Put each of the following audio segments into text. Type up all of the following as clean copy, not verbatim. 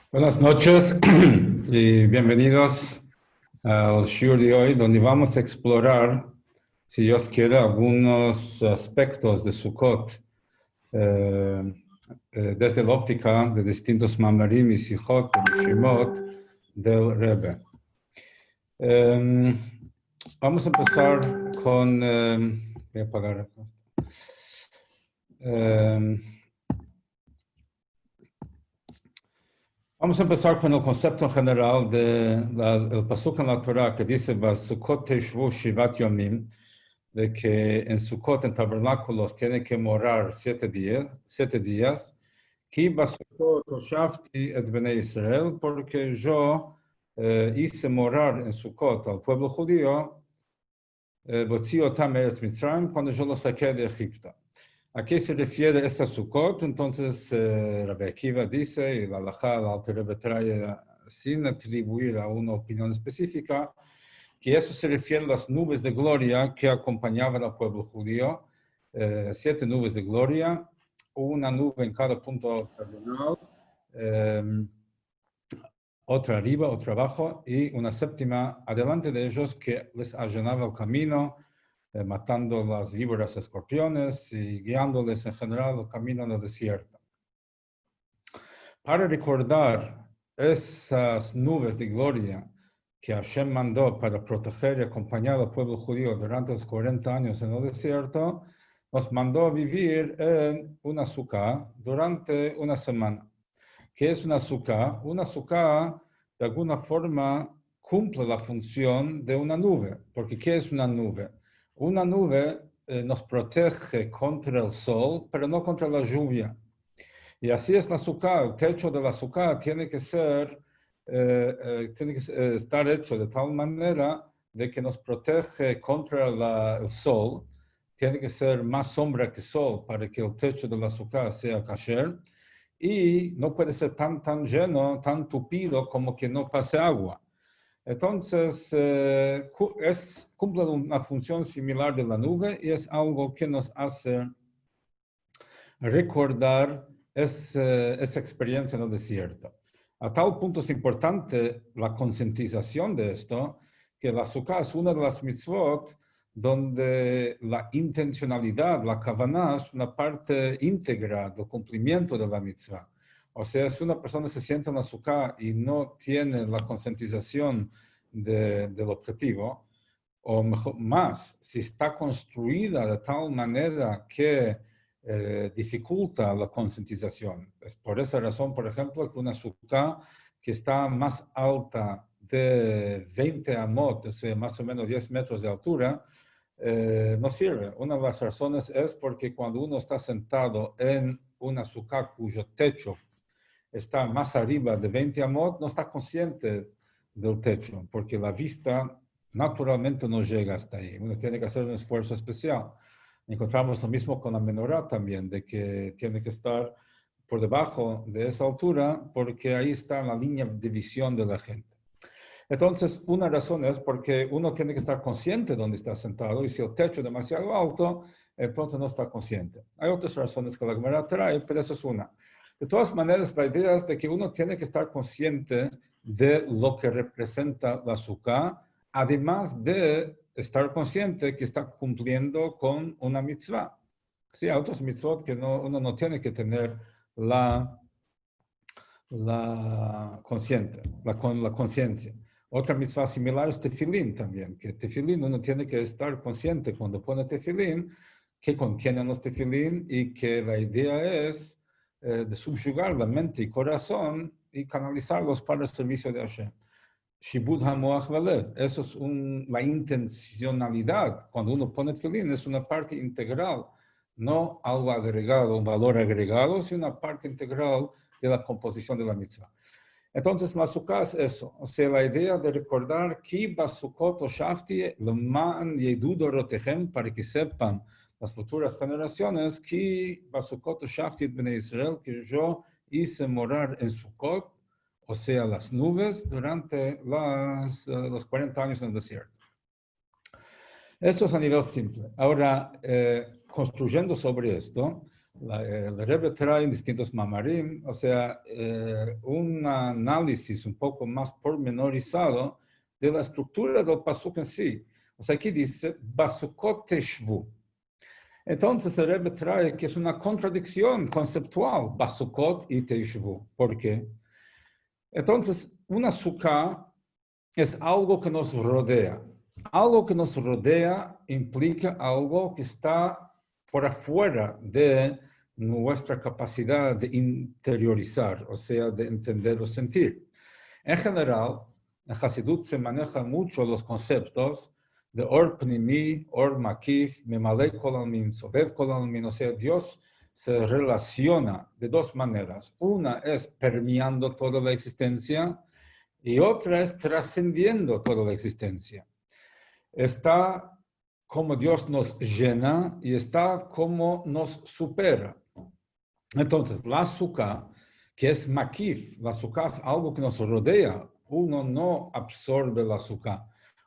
Buenas noches y bienvenidos al shiur de hoy, donde vamos a explorar, si Dios quiere, algunos aspectos de Sukkot desde la óptica de distintos mamarim y sijot y shemot del Rebbe. Vamos a empezar con... voy a apagar esto. Vamos a empezar con el concepto general del pasuk en la Torah que dice Sukkot teshvu shivat yomim, de que en Sukkot, en tabernáculos, tiene que morar 7 días. Ki basukot hoshafti et bnei Israel, porque yo hice morar en Sukkot al pueblo judío, botzi otam eretz Mitzrayim, cuando yo lo saqué de Egipto. ¿A qué se refiere esta Sukkot? Entonces, Rabbi Akiva dice, y la halajá, el Alter Rebbe trae sin atribuir a una opinión específica, que eso se refiere a las nubes de gloria que acompañaban al pueblo judío. 7 nubes de gloria, una nube en cada punto cardinal, otra arriba, otra abajo, y una séptima adelante de ellos que les allanaba el camino, matando las víboras escorpiones y guiándoles en general el camino en el desierto. Para recordar esas nubes de gloria que Hashem mandó para proteger y acompañar al pueblo judío durante los 40 años en el desierto, nos mandó a vivir en una sukkah durante una semana. ¿Qué es una sukkah? Una sukkah, de alguna forma, cumple la función de una nube. Porque ¿qué es una nube? Una nube nos protege contra el sol, pero no contra la lluvia. Y así es la sukkah. El techo de la sukkah tiene que estar hecho de tal manera de que nos protege contra el sol. Tiene que ser más sombra que sol para que el techo de la sukkah sea kasher. Y no puede ser tan lleno, tan tupido como que no pase agua. Entonces, cumple una función similar de la nube y es algo que nos hace recordar esa experiencia en el desierto. A tal punto es importante la concientización de esto, que la sukkah es una de las mitzvot donde la intencionalidad, la kavanah, es una parte íntegra del cumplimiento de la mitzvah. O sea, si una persona se sienta en la sukkah y no tiene la concientización del objetivo, o mejor, más, si está construida de tal manera que dificulta la concientización. Es por esa razón, por ejemplo, que una sukkah que está más alta de 20 amot, o sea, más o menos 10 metros de altura, no sirve. Una de las razones es porque cuando uno está sentado en una sukkah cuyo techo está más arriba de 20 amot, no está consciente del techo, porque la vista naturalmente no llega hasta ahí. Uno tiene que hacer un esfuerzo especial. Encontramos lo mismo con la menorá también, de que tiene que estar por debajo de esa altura, porque ahí está la línea de visión de la gente. Entonces, una razón es porque uno tiene que estar consciente de dónde está sentado, y si el techo es demasiado alto, entonces no está consciente. Hay otras razones que la Gemara trae, pero eso es una. De todas maneras, la idea es de que uno tiene que estar consciente de lo que representa la sukkah, además de estar consciente que está cumpliendo con una mitzvah. Sí, hay otros mitzvot que uno no tiene que tener la conciencia. Otra mitzvah similar es tefilín también, que tefilín uno tiene que estar consciente cuando pone tefilín, que contienen los tefilín y que la idea es de subyugar la mente y corazón y canalizarlos para el servicio de Hashem. Shibud hamoach valev, eso es la intencionalidad. Cuando uno pone tefilín es una parte integral, no algo agregado, un valor agregado, sino una parte integral de la composición de la mitzvah. Entonces, la sukkah es eso, o sea, la idea de recordar ki basukot oshafti leman yedu dorotechem, para que sepan las futuras generaciones, ki basukot oshafti et bnei Israel, que yo hice morar en Sukkot, o sea, las nubes, durante los 40 años en el desierto. Eso es a nivel simple. Ahora, construyendo sobre esto, El Rebbe trae en distintos mamarim, o sea, un análisis un poco más pormenorizado de la estructura del pasuk en sí. O sea, aquí dice, Basukot teshvu. Entonces el Rebbe trae que es una contradicción conceptual, Basukot y teshvu. ¿Por qué? Entonces, una sukkah es algo que nos rodea. Algo que nos rodea implica algo que está por afuera de nuestra capacidad de interiorizar, o sea, de entender o sentir. En general, en Hasidut se manejan mucho los conceptos de Or Pnimi, Or Makif, Memalei Kol Almin, Sobev Kol Almin, o sea, Dios se relaciona de dos maneras. Una es permeando toda la existencia y otra es trascendiendo toda la existencia. Está como Dios nos llena y está como nos supera. Entonces, la azúcar, que es makif, la azúcar es algo que nos rodea. Uno no absorbe la azúcar,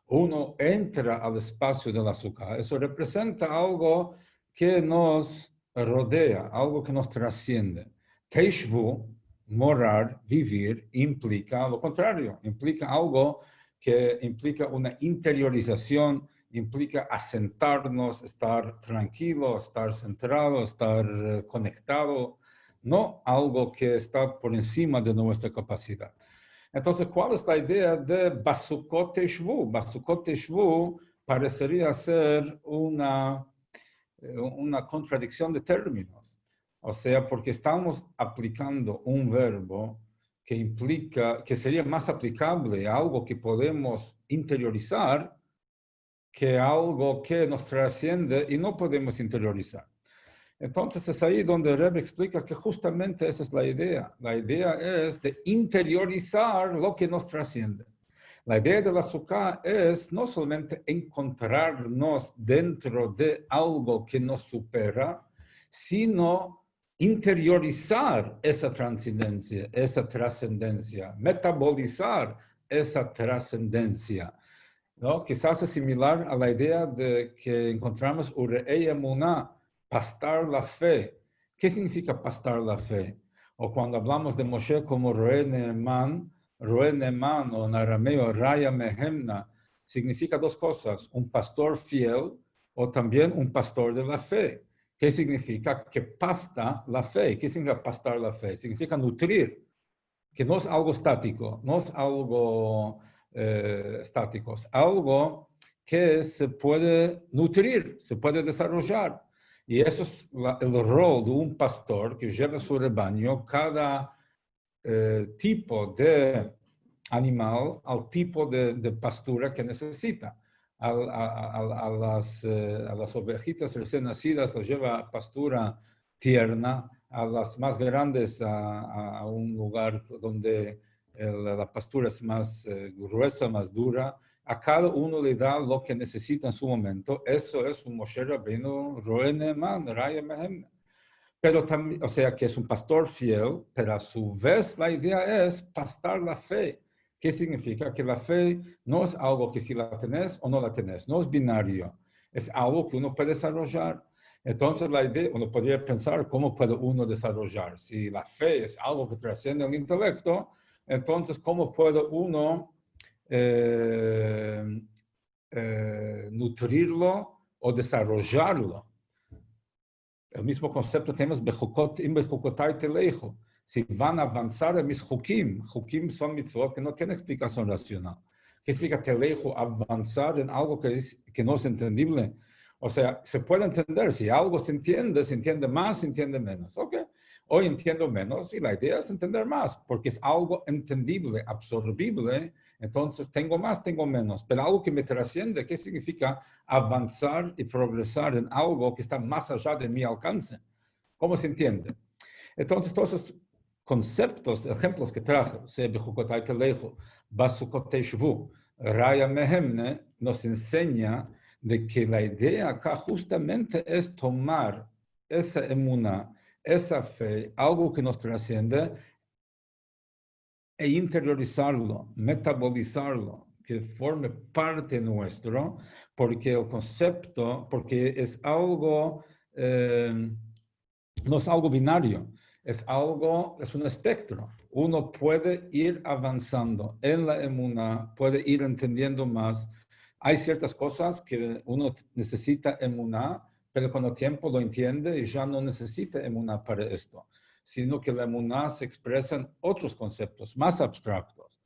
uno entra al espacio del azúcar. Eso representa algo que nos rodea, algo que nos trasciende. Teishvu, morar, vivir, implica lo contrario, implica algo que implica una interiorización, implica asentarnos, estar tranquilo, estar centrado, estar conectado, no algo que está por encima de nuestra capacidad. Entonces, ¿cuál es la idea de Basukot Teshvu? Basukot Teshvu parecería ser una contradicción de términos. O sea, porque estamos aplicando un verbo que implica, que sería más aplicable a algo que podemos interiorizar que algo que nos trasciende y no podemos interiorizar. Entonces es ahí donde Rebbe explica que justamente esa es la idea. La idea es de interiorizar lo que nos trasciende. La idea de la sukkah es no solamente encontrarnos dentro de algo que nos supera, sino interiorizar esa trascendencia, metabolizar esa trascendencia. ¿No? Quizás es similar a la idea de que encontramos Urei Emuná, pastar la fe. ¿Qué significa pastar la fe? O cuando hablamos de Moshe como Roe Neeman o en arameo Raya Mehemna, significa dos cosas, un pastor fiel o también un pastor de la fe. ¿Qué significa? Que pasta la fe. ¿Qué significa pastar la fe? Significa nutrir, que no es algo estático, no es algo estático, es algo que se puede nutrir, se puede desarrollar. Y eso es el rol de un pastor que lleva su rebaño, cada tipo de animal al tipo de pastura que necesita. A las ovejitas recién nacidas las lleva a pastura tierna, a las más grandes a un lugar donde la pastura es más gruesa, más dura. A cada uno le da lo que necesita en su momento. Eso es un Moshe Rabbeinu Roe Neeman, Raya Mehem. Pero también, o sea, que es un pastor fiel, pero a su vez la idea es pastar la fe. ¿Qué significa? Que la fe no es algo que si la tenés o no la tenés, no es binario, es algo que uno puede desarrollar. Entonces la idea, uno podría pensar cómo puede uno desarrollar. Si la fe es algo que trasciende el intelecto, entonces cómo puede uno eh, nutrirlo o desarrollarlo. El mismo concepto tenemos Bechukotai Teleijo. Si van a avanzar en mis Jukim, Jukim son mitzvot que no tienen explicación racional. ¿Qué significa Teleijo? Avanzar en algo que no es entendible. O sea, se puede entender, si algo se entiende más, se entiende menos. Ok, hoy entiendo menos y la idea es entender más, porque es algo entendible, absorbible, entonces tengo más, tengo menos. Pero algo que me trasciende, ¿qué significa? Avanzar y progresar en algo que está más allá de mi alcance. ¿Cómo se entiende? Entonces, todos esos conceptos, ejemplos que traje, Bechukotai Telejo, Basukotei Shvu, Raya Mehemne, nos enseña de que la idea acá justamente es tomar esa emuna, esa fe, algo que nos trasciende, e interiorizarlo, metabolizarlo, que forme parte nuestro, porque el concepto, porque es algo no es algo binario, es un espectro. Uno puede ir avanzando en la emuná, puede ir entendiendo más. Hay ciertas cosas que uno necesita emuná, pero con el tiempo lo entiende y ya no necesita emuná para esto, sino que la emuná se expresa en otros conceptos más abstractos.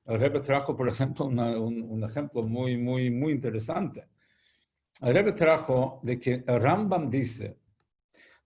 El Rebbe trajo, por ejemplo, un ejemplo muy interesante. El Rebbe trajo de que el Rambam dice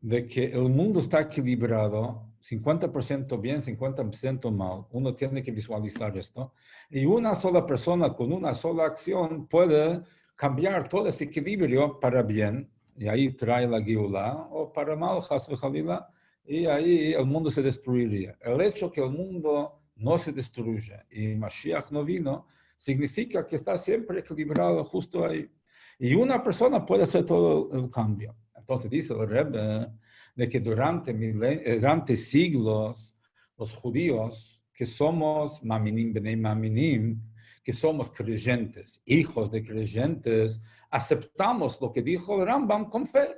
de que el mundo está equilibrado, 50% bien, 50% mal. Uno tiene que visualizar esto. Y una sola persona con una sola acción puede cambiar todo ese equilibrio para bien, y ahí trae la Geulá, o para mal, Has v'Chalila, y ahí el mundo se destruiría. El hecho que el mundo no se destruye y Mashiach no vino, significa que está siempre equilibrado justo ahí. Y una persona puede hacer todo el cambio. Entonces dice el Rebbe de que durante siglos los judíos, que somos maminim bnei maminim, que somos creyentes, hijos de creyentes, aceptamos lo que dijo el Rambam con fe.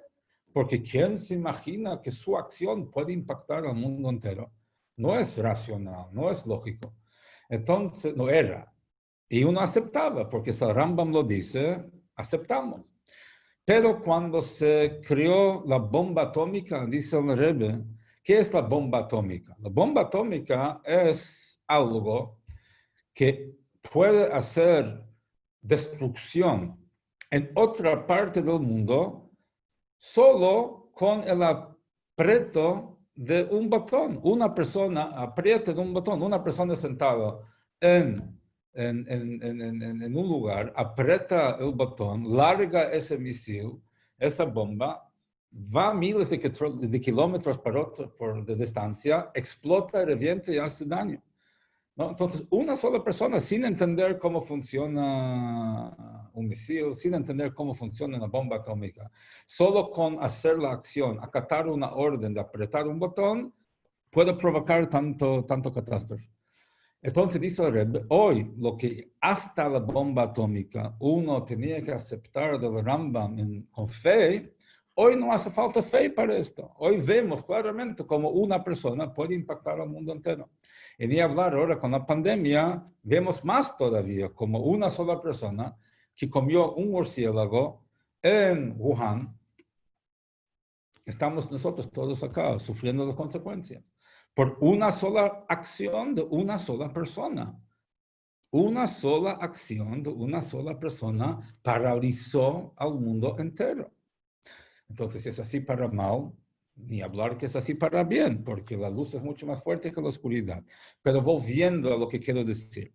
Porque ¿quién se imagina que su acción puede impactar al mundo entero? No es racional, no es lógico. Entonces, no era. Y uno aceptaba, porque si el Rambam lo dice, aceptamos. Pero cuando se creó la bomba atómica, dice el Rebbe, ¿qué es la bomba atómica? La bomba atómica es algo que puede hacer destrucción en otra parte del mundo solo con el aprieto de un botón. Una persona aprieta de un botón, una persona sentada en un lugar, aprieta el botón, larga ese misil, esa bomba, va a miles de kilómetros de distancia, explota, revienta y hace daño. ¿No? Entonces, una sola persona sin entender cómo funciona un misil, sin entender cómo funciona una bomba atómica, solo con hacer la acción, acatar una orden de apretar un botón, puede provocar tanto catástrofe. Entonces dice el Rebbe, hoy lo que hasta la bomba atómica uno tenía que aceptar del Rambam con fe, hoy no hace falta fe para esto. Hoy vemos claramente cómo una persona puede impactar al mundo entero. Y ni hablar ahora con la pandemia, vemos más todavía como una sola persona que comió un murciélago en Wuhan, estamos nosotros todos acá sufriendo las consecuencias por una sola acción de una sola persona. Una sola acción de una sola persona paralizó al mundo entero. Entonces, si es así para mal, ni hablar que es así para bien, porque la luz es mucho más fuerte que la oscuridad. Pero volviendo a lo que quiero decir,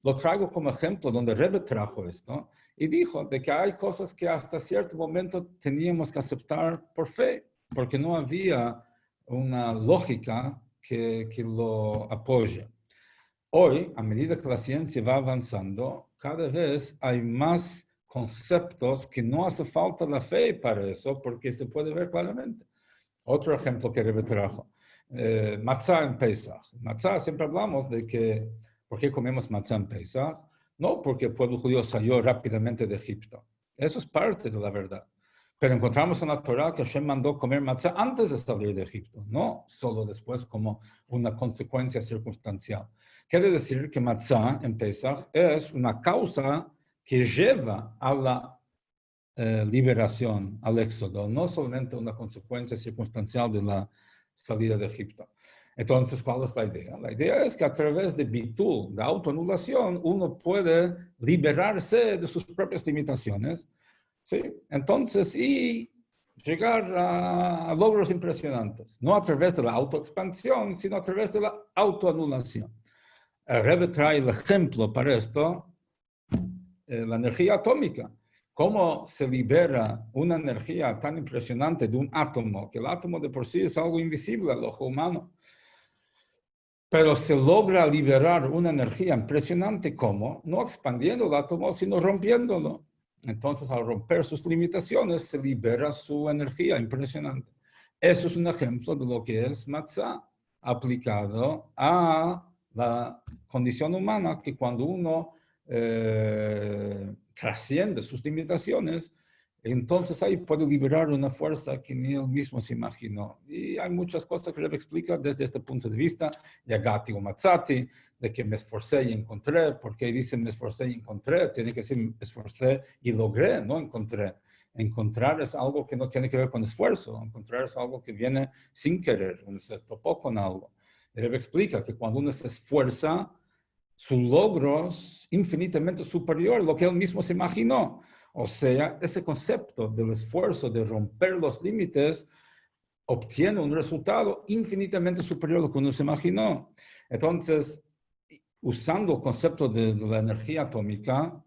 lo traigo como ejemplo donde Rebbe trajo esto y dijo de que hay cosas que hasta cierto momento teníamos que aceptar por fe, porque no había una lógica que lo apoye. Hoy, a medida que la ciencia va avanzando, cada vez hay más conceptos que no hace falta la fe para eso, porque se puede ver claramente. Otro ejemplo que Rebbe trajo, matzah en Pesach. Matzah, siempre hablamos de que, ¿por qué comemos matzah en Pesach? No porque el pueblo judío salió rápidamente de Egipto. Eso es parte de la verdad. Pero encontramos en la Torah que Hashem mandó comer matzah antes de salir de Egipto, no solo después como una consecuencia circunstancial. Quiere decir que matzah en Pesach es una causa que lleva a la liberación, al éxodo, no solamente una consecuencia circunstancial de la salida de Egipto. Entonces, ¿cuál es la idea? La idea es que a través de bitul, de autoanulación, uno puede liberarse de sus propias limitaciones, ¿sí? Entonces, y llegar a logros impresionantes, no a través de la autoexpansión, sino a través de la autoanulación. El Rebbe trae el ejemplo para esto, la energía atómica. ¿Cómo se libera una energía tan impresionante de un átomo? Que el átomo de por sí es algo invisible al ojo humano. Pero se logra liberar una energía impresionante, ¿cómo? No expandiendo el átomo, sino rompiéndolo. Entonces, al romper sus limitaciones, se libera su energía impresionante. Eso es un ejemplo de lo que es matzah aplicado a la condición humana, que cuando uno trasciende sus limitaciones, Entonces ahí puede liberar una fuerza que ni él mismo se imaginó. Y hay muchas cosas que Rebbe explica desde este punto de vista, Yagati o Matzati, de que me esforcé y encontré. Porque dice me esforcé y encontré, tiene que decir me esforcé y logré, no encontré. Encontrar es algo que no tiene que ver con esfuerzo, encontrar es algo que viene sin querer, uno se topó con algo. Rebbe explica que cuando uno se esfuerza, su logro es infinitamente superior a lo que él mismo se imaginó. O sea, ese concepto del esfuerzo de romper los límites obtiene un resultado infinitamente superior a lo que uno se imaginó. Entonces, usando el concepto de la energía atómica,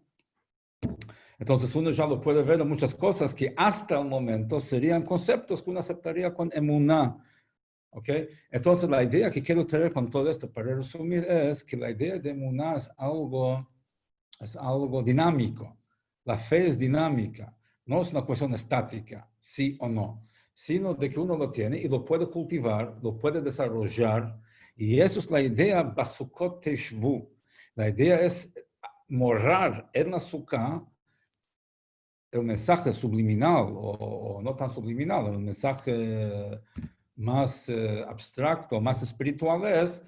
entonces uno ya lo puede ver en muchas cosas que hasta el momento serían conceptos que uno aceptaría con emuná. ¿Okay? Entonces, la idea que quiero traer con todo esto, para resumir, es que la idea de emuná es algo dinámico. La fe es dinámica, no es una cuestión estática, sí o no, sino de que uno lo tiene y lo puede cultivar, lo puede desarrollar, y eso es la idea Basukot Teshvu. La idea es morar en la sukkah el mensaje subliminal, o no tan subliminal, el mensaje más abstracto, más espiritual es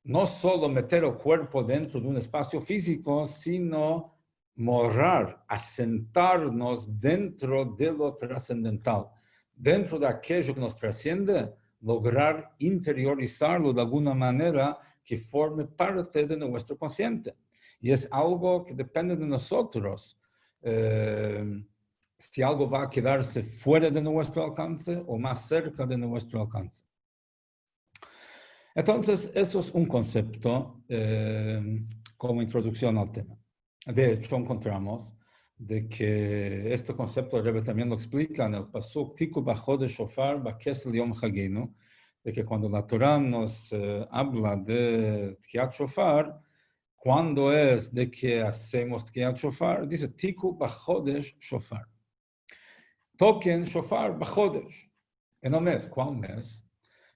no solo meter el cuerpo dentro de un espacio físico, sino morar, asentarnos dentro de lo trascendental, dentro de aquello que nos trasciende, lograr interiorizarlo de alguna manera que forme parte de nuestro consciente. Y es algo que depende de nosotros. Si algo va a quedarse fuera de nuestro alcance o más cerca de nuestro alcance. Entonces, eso es un concepto como introducción al tema. De hecho, encontramos de que este concepto el Rebbe también lo explica en el pasuk Tiku b'chodesh shofar b'kesel yom chagenu, de que cuando la Torah nos habla de Tkiat Shofar, cuando es de que hacemos Tkiat Shofar, dice Tiku b'chodesh shofar. Toquen shofar b'chodesh. En el mes, ¿cuál mes?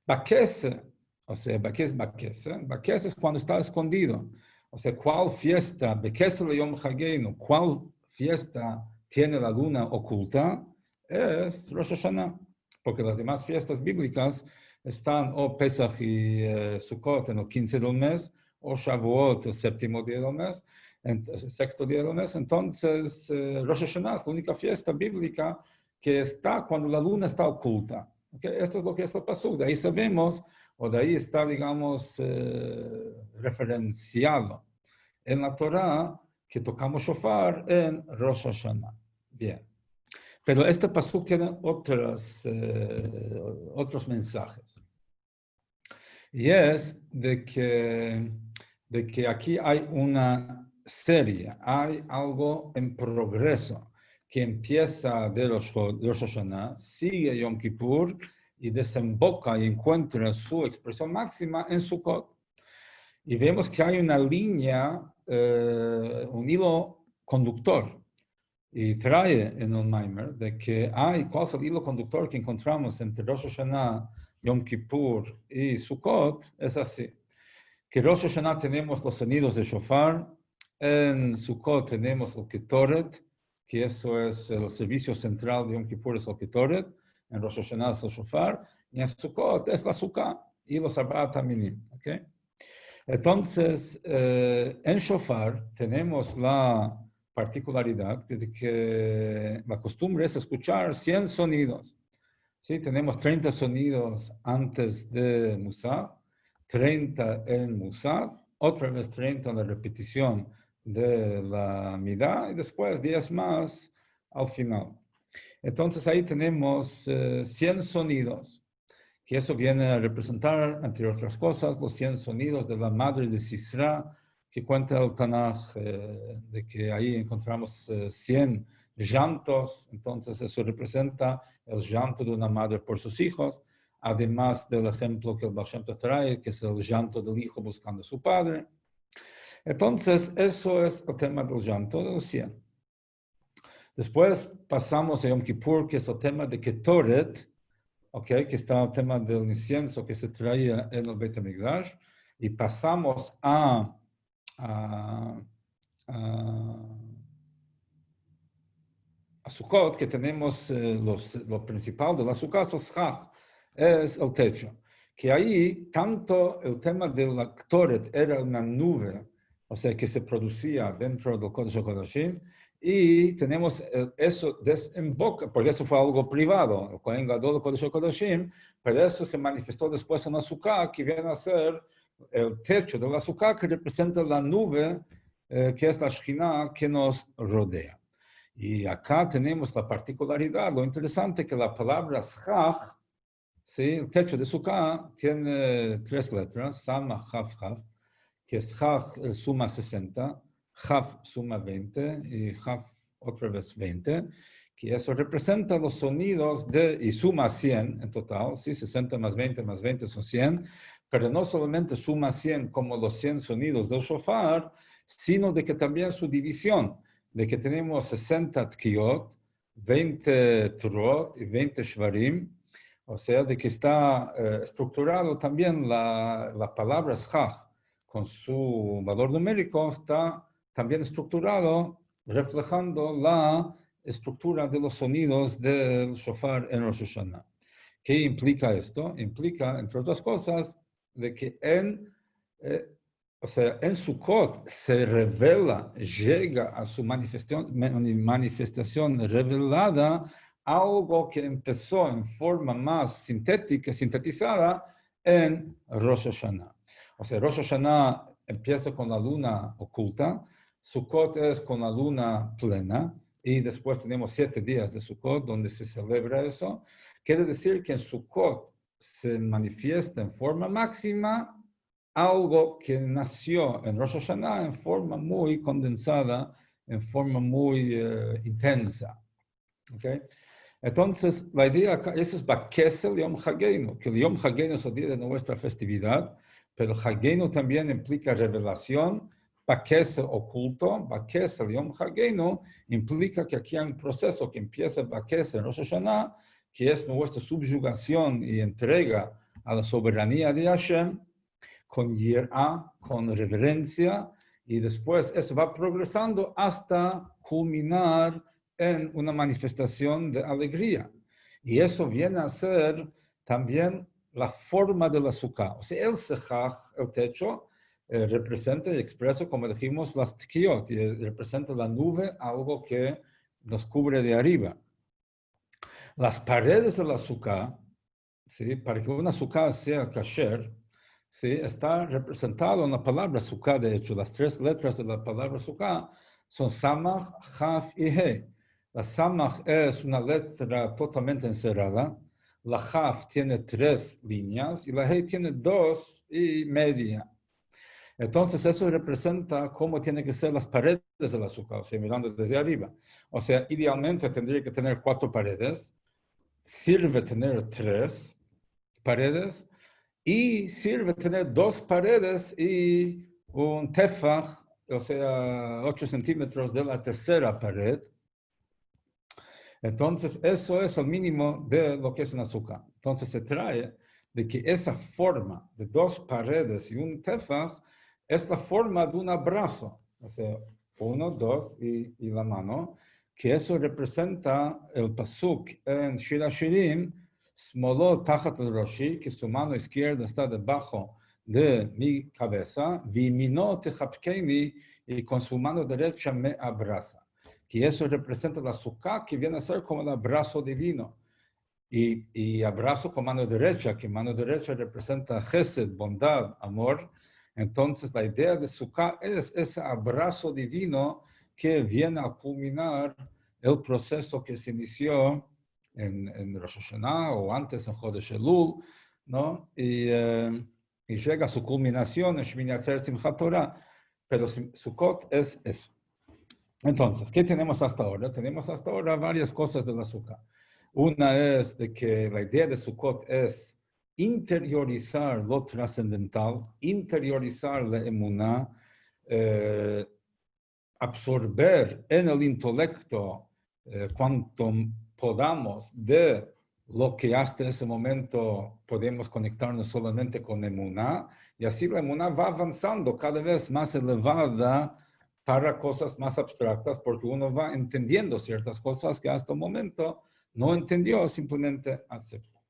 B'kesel. O sea, Baquesa es cuando está escondido. O sea, ¿cuál fiesta? Bekesel Yom Chagenu. ¿Cuál fiesta tiene la luna oculta? Es Rosh Hashanah. Porque las demás fiestas bíblicas están o Pesach y Sukkot en el 15 del mes, o Shavuot el séptimo día del mes, el sexto día del mes. Entonces, Rosh Hashanah es la única fiesta bíblica que está cuando la luna está oculta. ¿Okay? Esto es lo que es el pasuk. De ahí sabemos, o de ahí está, digamos, referenciado en la Torah que tocamos shofar en Rosh Hashanah. Bien. Pero este pasuk tiene otros mensajes. Y es de que aquí hay una serie, hay algo en progreso que empieza de Rosh Hashanah, sigue Yom Kippur y desemboca y encuentra su expresión máxima en Sukkot. Y vemos que hay una línea, un hilo conductor. Y trae en el Maimer de que ¿cuál es el hilo conductor que encontramos entre Rosh Hashanah, Yom Kippur y Sukkot? Es así. Que Rosh Hashanah tenemos los sonidos de shofar, en Sukkot tenemos el Ketoret, que eso es el servicio central de Yom Kippur, es el Ketoret, en Rosh Hashanah es el shofar, y en Sukkot es la Sukkah y los Arbaat Aminim. ¿Okay? Entonces, en shofar tenemos la particularidad de que la costumbre es escuchar 100 sonidos. ¿Sí? Tenemos 30 sonidos antes de Musaf, 30 en Musaf, otra vez 30 en la repetición de la Midá y después 10 más al final. Entonces ahí tenemos 100 sonidos, que eso viene a representar, entre otras cosas, los 100 sonidos de la madre de Sisra, que cuenta el Tanaj, de que ahí encontramos 100 llantos, entonces eso representa el llanto de una madre por sus hijos, además del ejemplo que el Baal Shem Tov trae, que es el llanto del hijo buscando a su padre. Entonces, eso es el tema del llanto de los 100. Después pasamos a Yom Kippur, que es el tema de Ketoret, okay, que está el tema del incienso que se traía en el Beit HaMikdash, y pasamos Sukkot, que tenemos lo principal de la Sukkot, es el techo. Que ahí, tanto el tema del Aktoret era una nube, o sea, que se producía dentro del Kodesh HaKodashim, y tenemos eso desemboca, porque eso fue algo privado, el Kohen Gadol del Kodesh HaKodashim, pero eso se manifestó después en la Sukkah, que viene a ser el techo de la Sukkah, que representa la nube, que es la Shekhinah que nos rodea. Y acá tenemos la particularidad, lo interesante, que la palabra Shach, ¿sí? El techo de Sukkah tiene 3 letras, Sama, Chaf, Chaf, que Shach suma 60, Chaf suma 20 y Chaf otra vez 20, que eso representa los sonidos y suma 100 en total, ¿sí? 60 más 20 son 100, pero no solamente suma 100 como los 100 sonidos del shofar, sino de que también su división, de que tenemos 60 tkiyot, 20 turot y 20 shvarim, o sea, de que está estructurado también la palabra shach, con su valor numérico, está también estructurado, reflejando la estructura de los sonidos del shofar en Rosh Hashanah. ¿Qué implica esto? Implica, entre otras cosas, de que o sea, en Sukkot se revela, llega a su manifestación revelada algo que empezó en forma más sintética, sintetizada en Rosh Hashanah. O sea, Rosh Hashanah empieza con la luna oculta, Sukkot es con la luna plena, y después tenemos 7 días de Sukkot donde se celebra eso. Quiere decir que en Sukkot se manifiesta en forma máxima algo que nació en Rosh Hashanah en forma muy condensada, en forma muy intensa. ¿Okay? Entonces, la idea acá, eso es Bakesel Yom Hageinu, que el Yom Hageinu es el día de nuestra festividad, pero Hageinu también implica revelación, Bakesel oculto, Bakesel Yom Hageinu implica que aquí hay un proceso que empieza Bakesel en Rosh Hashanah, que es nuestra subyugación y entrega a la soberanía de Hashem, con yirá, con reverencia, y después eso va progresando hasta culminar en una manifestación de alegría. Y eso viene a ser también la forma de la sukkah. O sea, el sejaj, el techo, representa y expresa, como dijimos, las tkiyot, y representa la nube, algo que nos cubre de arriba. Las paredes de la sukkah, ¿sí? Para que una sukkah sea kasher, ¿sí? Está representado en la palabra sukkah, de hecho, las 3 letras de la palabra sukkah son samach, chaf y he. La samach es una letra totalmente encerrada, la chaf tiene 3 líneas y la he tiene 2 y media. Entonces eso representa cómo tienen que ser las paredes de la sukkah, o sea, mirando desde arriba. O sea, idealmente tendría que tener 4 paredes, sirve tener 3 paredes, y sirve tener 2 paredes y un tefaj, o sea, 8 centímetros de la tercera pared. Entonces, eso es el mínimo de lo que es una sukkah. Entonces, se trae de que esa forma de 2 paredes y un tefaj es la forma de un abrazo. O sea, 1, 2 y la mano, que eso representa el pasuk en Shir HaShirim, Smolo Tachat el-Roshi, que su mano izquierda está debajo de mi cabeza, Vimino Techapkeni, y con su mano derecha me abraza. Que eso representa la sukkah, que viene a ser como el abrazo divino. Y abrazo con mano derecha, que mano derecha representa Chesed, bondad, amor. Entonces, la idea de sukkah es ese abrazo divino que viene a culminar el proceso que se inició en Rosh Hashanah o antes en Chodesh Elul, ¿no? Y llega a su culminación en Shmini Atzeret Simchat Torah. Pero Sukkot es eso. Entonces, ¿qué tenemos hasta ahora? Tenemos hasta ahora varias cosas de la Sukkah. Una es de que la idea de Sukkot es interiorizar lo trascendental, interiorizar la emuná, absorber en el intelecto cuanto podamos de lo que hasta ese momento podemos conectarnos solamente con emuná, y así la emuná va avanzando cada vez más elevada para cosas más abstractas, porque uno va entendiendo ciertas cosas que hasta el momento no entendió, simplemente aceptó.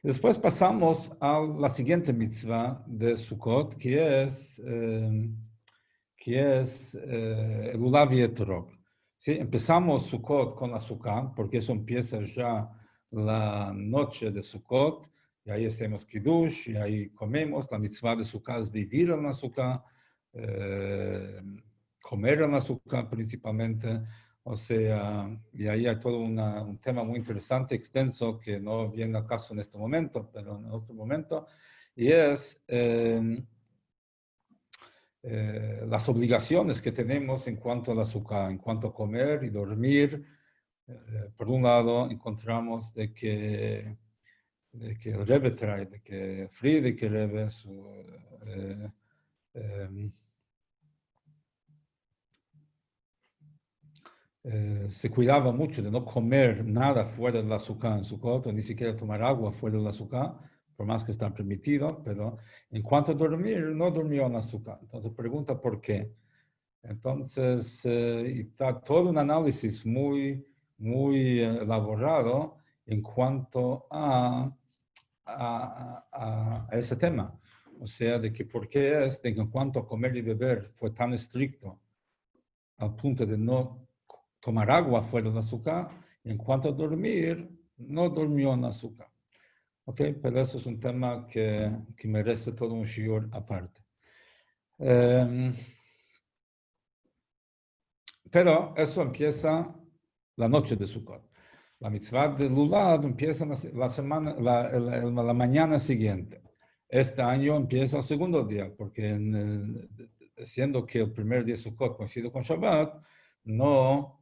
Después pasamos a la siguiente mitzvah de Sukkot, que es el Lulav y Etrog. ¿Sí? Empezamos Sukkot con azúcar, porque eso empieza ya la noche de Sukkot, y ahí hacemos Kiddush, y ahí comemos. La mitzvah de Sukkot es vivir en azúcar, comer en azúcar principalmente. O sea, y ahí hay todo un tema muy interesante, extenso, que no viene al caso en este momento, pero en otro momento, y es las obligaciones que tenemos en cuanto al azúcar, en cuanto a comer y dormir. Por un lado, encontramos de que el Rebbe trae, de que Friedrich Rebbe, se cuidaba mucho de no comer nada fuera del azúcar en su coto, ni siquiera tomar agua fuera del azúcar, por más que está permitido, pero en cuanto a dormir, no durmió en azúcar. Entonces pregunta por qué. Entonces, está todo un análisis muy elaborado en cuanto a ese tema. O sea, de que por qué es de que en cuanto a comer y beber fue tan estricto al punto de no tomar agua fuera del azúcar, y en cuanto a dormir, no durmió en azúcar. ¿Ok? Pero eso es un tema que merece todo un shiur aparte. Pero eso empieza la noche de Sukkot. La mitzvah de Lulav empieza la mañana siguiente. Este año empieza el segundo día, porque siendo que el primer día de Sukkot coincide con Shabbat, no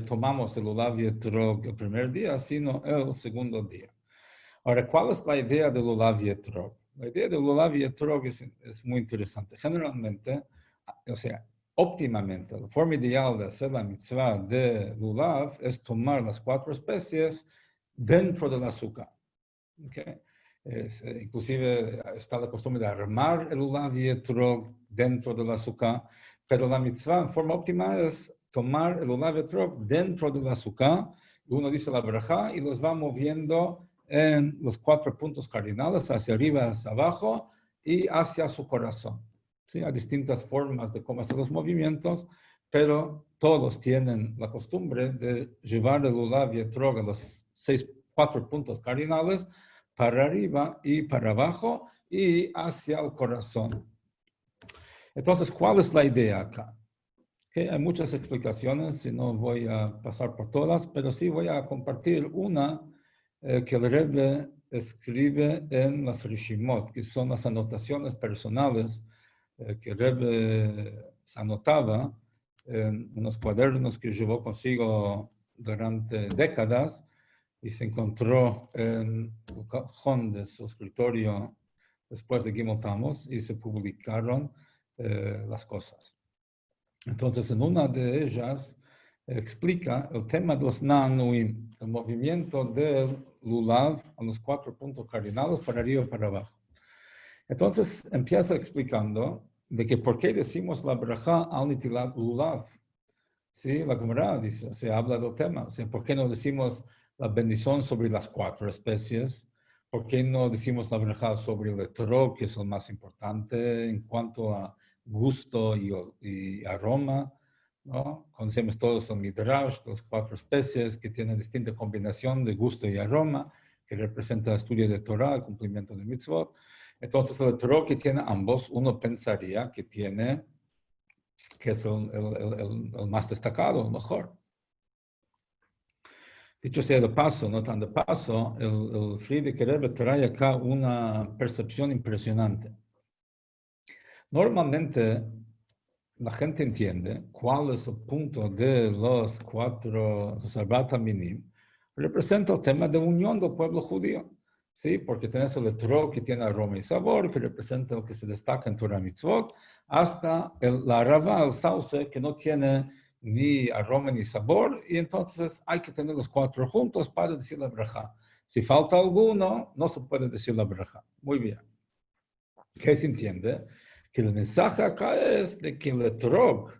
tomamos el Lulav y Etrog el primer día, sino el segundo día. Ahora, ¿cuál es la idea de Lulav y Etrog? La idea de Lulav y Etrog es muy interesante. Generalmente, o sea, óptimamente, la forma ideal de hacer la mitzvah de Lulav es tomar las 4 especies dentro del azúcar. ¿Okay? Inclusive está la costumbre de armar el Lulav y Etrog dentro del azúcar, pero la mitzvah en forma óptima es tomar el Lulav y Etrog dentro del azúcar. Uno dice la braja y los va moviendo en los 4 puntos cardinales, hacia arriba, hacia abajo y hacia su corazón. ¿Sí? Hay distintas formas de cómo hacer los movimientos, pero todos tienen la costumbre de llevar el Lulav y Etrog a los 4 puntos cardinales, para arriba y para abajo y hacia el corazón. Entonces, ¿cuál es la idea acá? Okay, hay muchas explicaciones y no voy a pasar por todas, pero sí voy a compartir una que el Rebbe escribe en las Rishimot, que son las anotaciones personales que el Rebbe se anotaba en unos cuadernos que llevó consigo durante décadas y se encontró en el cajón de su escritorio después de Gimel Tammuz y se publicaron las cosas. Entonces, en una de ellas explica el tema de los Nanuim, el movimiento del Lulav a los 4 puntos cardinales para arriba y para abajo. Entonces, empieza explicando de que por qué decimos la braja al nitilat Lulav. Sí, la Gemara dice, se habla del tema. O sea, ¿por qué no decimos la bendición sobre las 4 especies? ¿Por qué no decimos la braja sobre el etrog, que es el más importante en cuanto a gusto y aroma? ¿No? Conocemos todos el midrash, las 4 especies que tienen distinta combinación de gusto y aroma, que representa el estudio de Torah, el cumplimiento de mitzvot. Entonces, el etrog que tiene ambos, uno pensaría que es el más destacado, el mejor. Dicho sea de paso, no tan de paso, el Friedrich Rebbe trae acá una percepción impresionante. Normalmente, la gente entiende cuál es el punto de los 4 Sarbat Minim. Representa el tema de unión del pueblo judío. ¿Sí? Porque tenés el etrog que tiene aroma y sabor, que representa lo que se destaca en Torah Mitzvot, hasta la arava, el sauce, que no tiene ni aroma ni sabor, y entonces hay que tener los 4 juntos para decir la braja. Si falta alguno, no se puede decir la braja. Muy bien. ¿Qué se entiende? Que el mensaje acá es de que el etrog,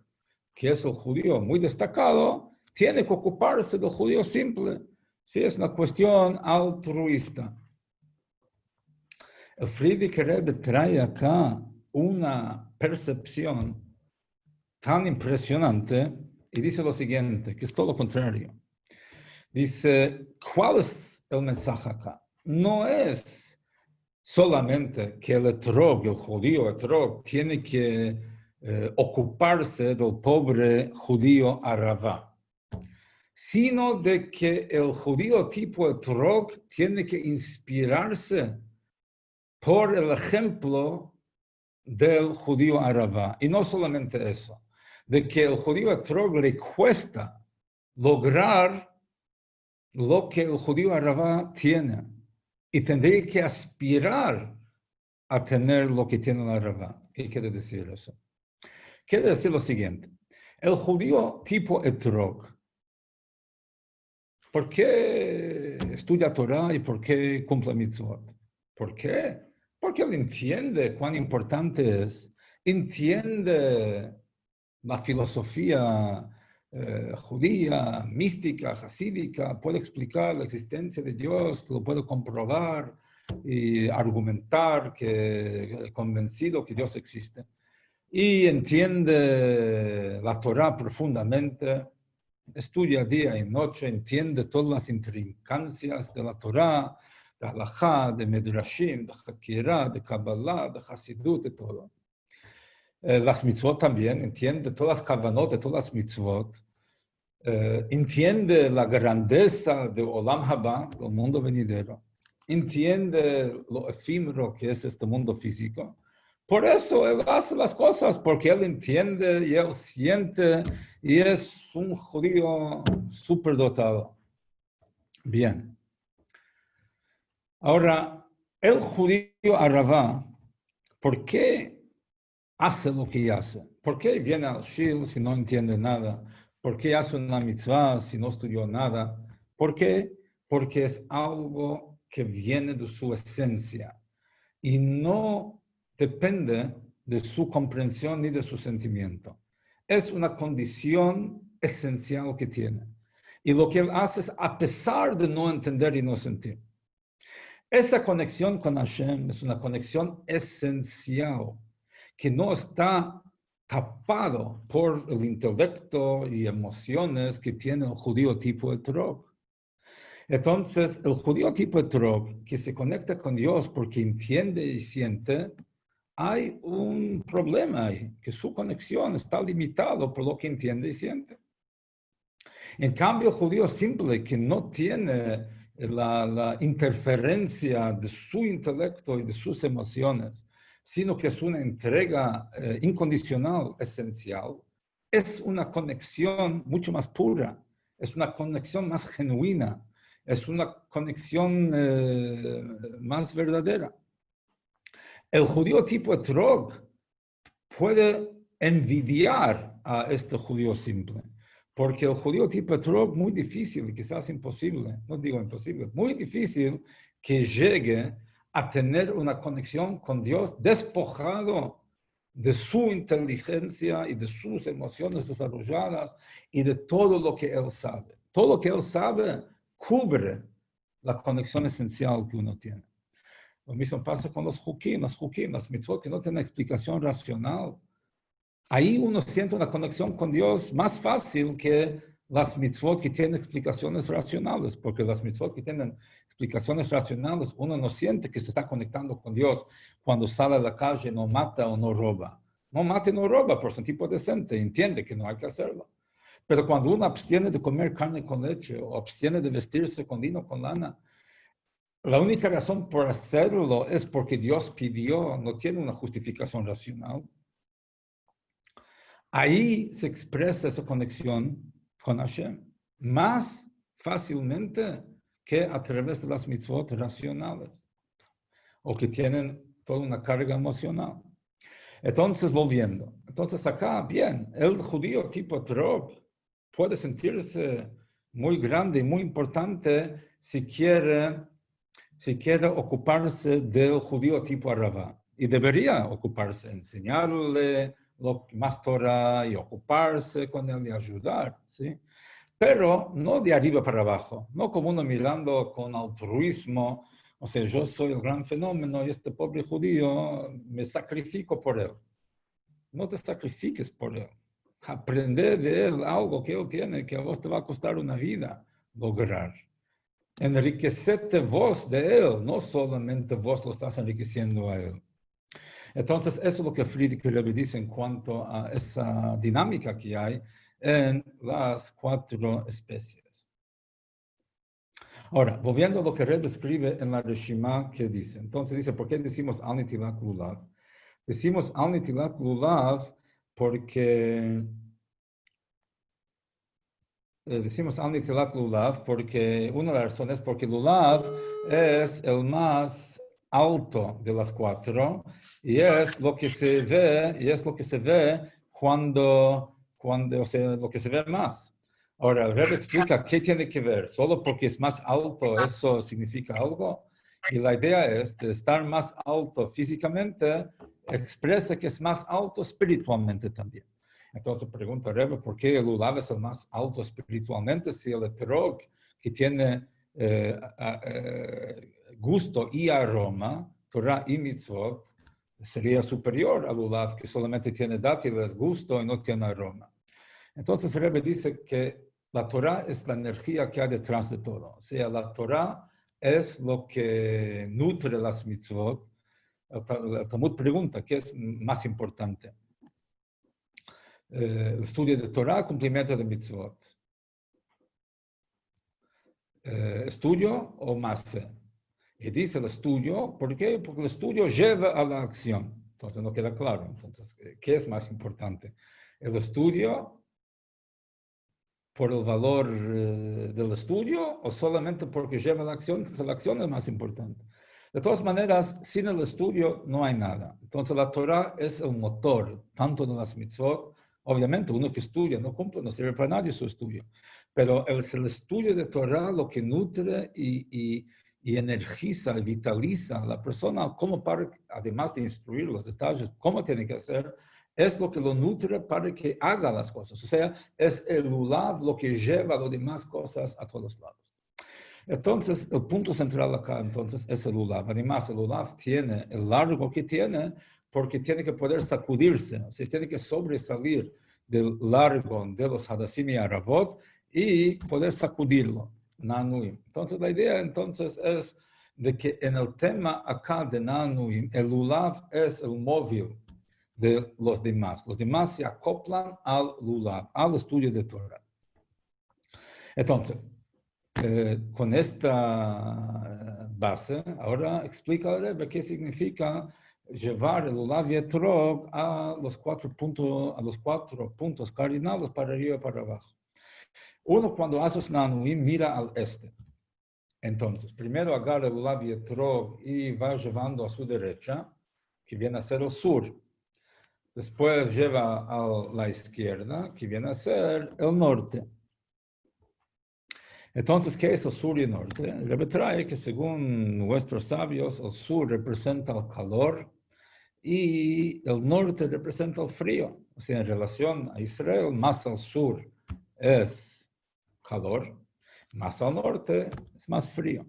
que es el judío muy destacado, tiene que ocuparse del judío simple. Sí, es una cuestión altruista. El Friedrich Rebbe trae acá una percepción tan impresionante y dice lo siguiente, que es todo lo contrario. Dice, ¿cuál es el mensaje acá? No es solamente que el etrog, el judío etrog, tiene que ocuparse del pobre judío Aravá, sino de que el judío tipo etrog tiene que inspirarse por el ejemplo del judío Aravá. Y no solamente eso, de que el judío etrog le cuesta lograr lo que el judío Aravá tiene y tendría que aspirar a tener lo que tiene el Aravá. ¿Qué quiere decir eso? Quiere decir lo siguiente. El judío tipo etrog, ¿por qué estudia Torah y por qué cumple mitzvot? ¿Por qué? Porque él entiende cuán importante es, entiende la filosofía judía, mística, hasídica, puede explicar la existencia de Dios, lo puede comprobar y argumentar que convencido que Dios existe. Y entiende la Torah profundamente, estudia día y noche, entiende todas las intrincancias de la Torah, de Halajá, de Medrashim, de Hakirá, de Kabbalah, de Hasidut, de todo. Las mitzvot también, entiende todas las kavanot de todas las mitzvot, entiende la grandeza de Olam Haba, el mundo venidero, entiende lo efímero que es este mundo físico. Por eso él hace las cosas, porque él entiende y él siente y es un judío superdotado. Bien. Ahora, el judío Aravá, ¿por qué hace lo que hace? ¿Por qué viene al Shil si no entiende nada? ¿Por qué hace una mitzvah si no estudió nada? ¿Por qué? Porque es algo que viene de su esencia y no depende de su comprensión ni de su sentimiento. Es una condición esencial que tiene. Y lo que él hace es a pesar de no entender y no sentir. Esa conexión con Hashem es una conexión esencial que no está tapado por el intelecto y emociones que tiene el judío tipo etrog. Entonces, el judío tipo etrog, que se conecta con Dios porque entiende y siente, hay un problema ahí, que su conexión está limitada por lo que entiende y siente. En cambio, el judío simple, que no tiene la interferencia de su intelecto y de sus emociones, sino que es una entrega incondicional, esencial, es una conexión mucho más pura, es una conexión más genuina, es una conexión más verdadera. El judío tipo etrog puede envidiar a este judío simple, porque el judío tipo etrog muy difícil, quizás imposible, no digo imposible, muy difícil que llegue a tener una conexión con Dios despojado de su inteligencia y de sus emociones desarrolladas y de todo lo que él sabe. Todo lo que él sabe cubre la conexión esencial que uno tiene. Lo mismo pasa con los hukim, las mitzvot que no tienen explicación racional. Ahí uno siente una conexión con Dios más fácil que las mitzvot que tienen explicaciones racionales, porque las mitzvot que tienen explicaciones racionales, uno no siente que se está conectando con Dios cuando sale a la calle, no mata o no roba. No mata y no roba por ser un tipo decente, entiende que no hay que hacerlo. Pero cuando uno abstiene de comer carne con leche o abstiene de vestirse con lino, con lana, la única razón por hacerlo es porque Dios pidió, no tiene una justificación racional. Ahí se expresa esa conexión con Hashem más fácilmente que a través de las mitzvot racionales o que tienen toda una carga emocional. Entonces, volviendo. Entonces, acá, bien, el judío tipo etrog puede sentirse muy grande y muy importante si quiere ocuparse del judío tipo Aravá. y debería ocuparse, enseñarle lo más Torah y ocuparse con él y ayudar, ¿sí? Pero no de arriba para abajo, no como uno mirando con altruismo, o sea, yo soy el gran fenómeno y este pobre judío me sacrifico por él. No te sacrifiques por él. Aprende de él algo que él tiene, que a vos te va a costar una vida lograr. Enriquecete vos de él, no solamente vos lo estás enriqueciendo a él. Entonces, eso es lo que Friedrich Rebbe dice en cuanto a esa dinámica que hay en las 4 especies. Ahora, volviendo a lo que Rebbe escribe en la Reshimá que dice. Entonces dice, ¿por qué decimos Al Nitilak Lulav? Decimos Al Nitilak Lulav porque una de las razones es porque Lulav es el más alto de las 4 y es lo que se ve o sea, lo que se ve más. Ahora, el Rebbe explica qué tiene que ver. Solo porque es más alto, eso significa algo. Y la idea es de estar más alto físicamente, expresa que es más alto espiritualmente también. Entonces pregunta Rebbe, ¿por qué el Lulav es el más alto espiritualmente si el etrog, que tiene gusto y aroma, Torah y mitzvot, sería superior al Lulav, que solamente tiene dátiles, gusto y no tiene aroma? Entonces Rebbe dice que la Torah es la energía que hay detrás de todo. O sea, la Torah es lo que nutre las mitzvot. El Talmud pregunta, ¿qué es más importante? El estudio de Torah, cumplimiento de mitzvot. Estudio o mase. Y dice el estudio, ¿por qué? Porque el estudio lleva a la acción. Entonces no queda claro. Entonces, ¿qué es más importante? ¿El estudio por el valor del estudio o solamente porque lleva a la acción? Entonces la acción es más importante. De todas maneras, sin el estudio no hay nada. Entonces la Torah es el motor, tanto de las mitzvot. Obviamente, uno que estudia, no cumple, no sirve para nadie su estudio. Pero es el estudio de Torah lo que nutre y energiza, y vitaliza a la persona, como para, además de instruir los detalles, cómo tiene que hacer, es lo que lo nutre para que haga las cosas. O sea, es el lulav lo que lleva las demás cosas a todos lados. Entonces, el punto central acá, entonces, es el lulav. Además, el lulav tiene el largo que tiene porque tiene que poder sacudirse, o sea, tiene que sobresalir del largo de los hadasim y arabot y poder sacudirlo, nanuim. Entonces, la idea entonces es de que en el tema acá de nanuim, el lulav es el móvil de los demás. Los demás se acoplan al lulav, al estudio de Torah. Entonces, con esta base, ahora explica qué significa llevar el lulav y etrog a los 4 puntos cardinales para arriba y para abajo. Uno, cuando hace nanuim, mira al este. Entonces, primero agarra el lulav y etrog y va llevando a su derecha, que viene a ser el sur. Después lleva a la izquierda, que viene a ser el norte. Entonces, ¿qué es el sur y el norte? El Rebbe trae que según nuestros sabios, el sur representa el calor y el norte representa el frío. O sea, en relación a Israel, más al sur es calor, más al norte es más frío.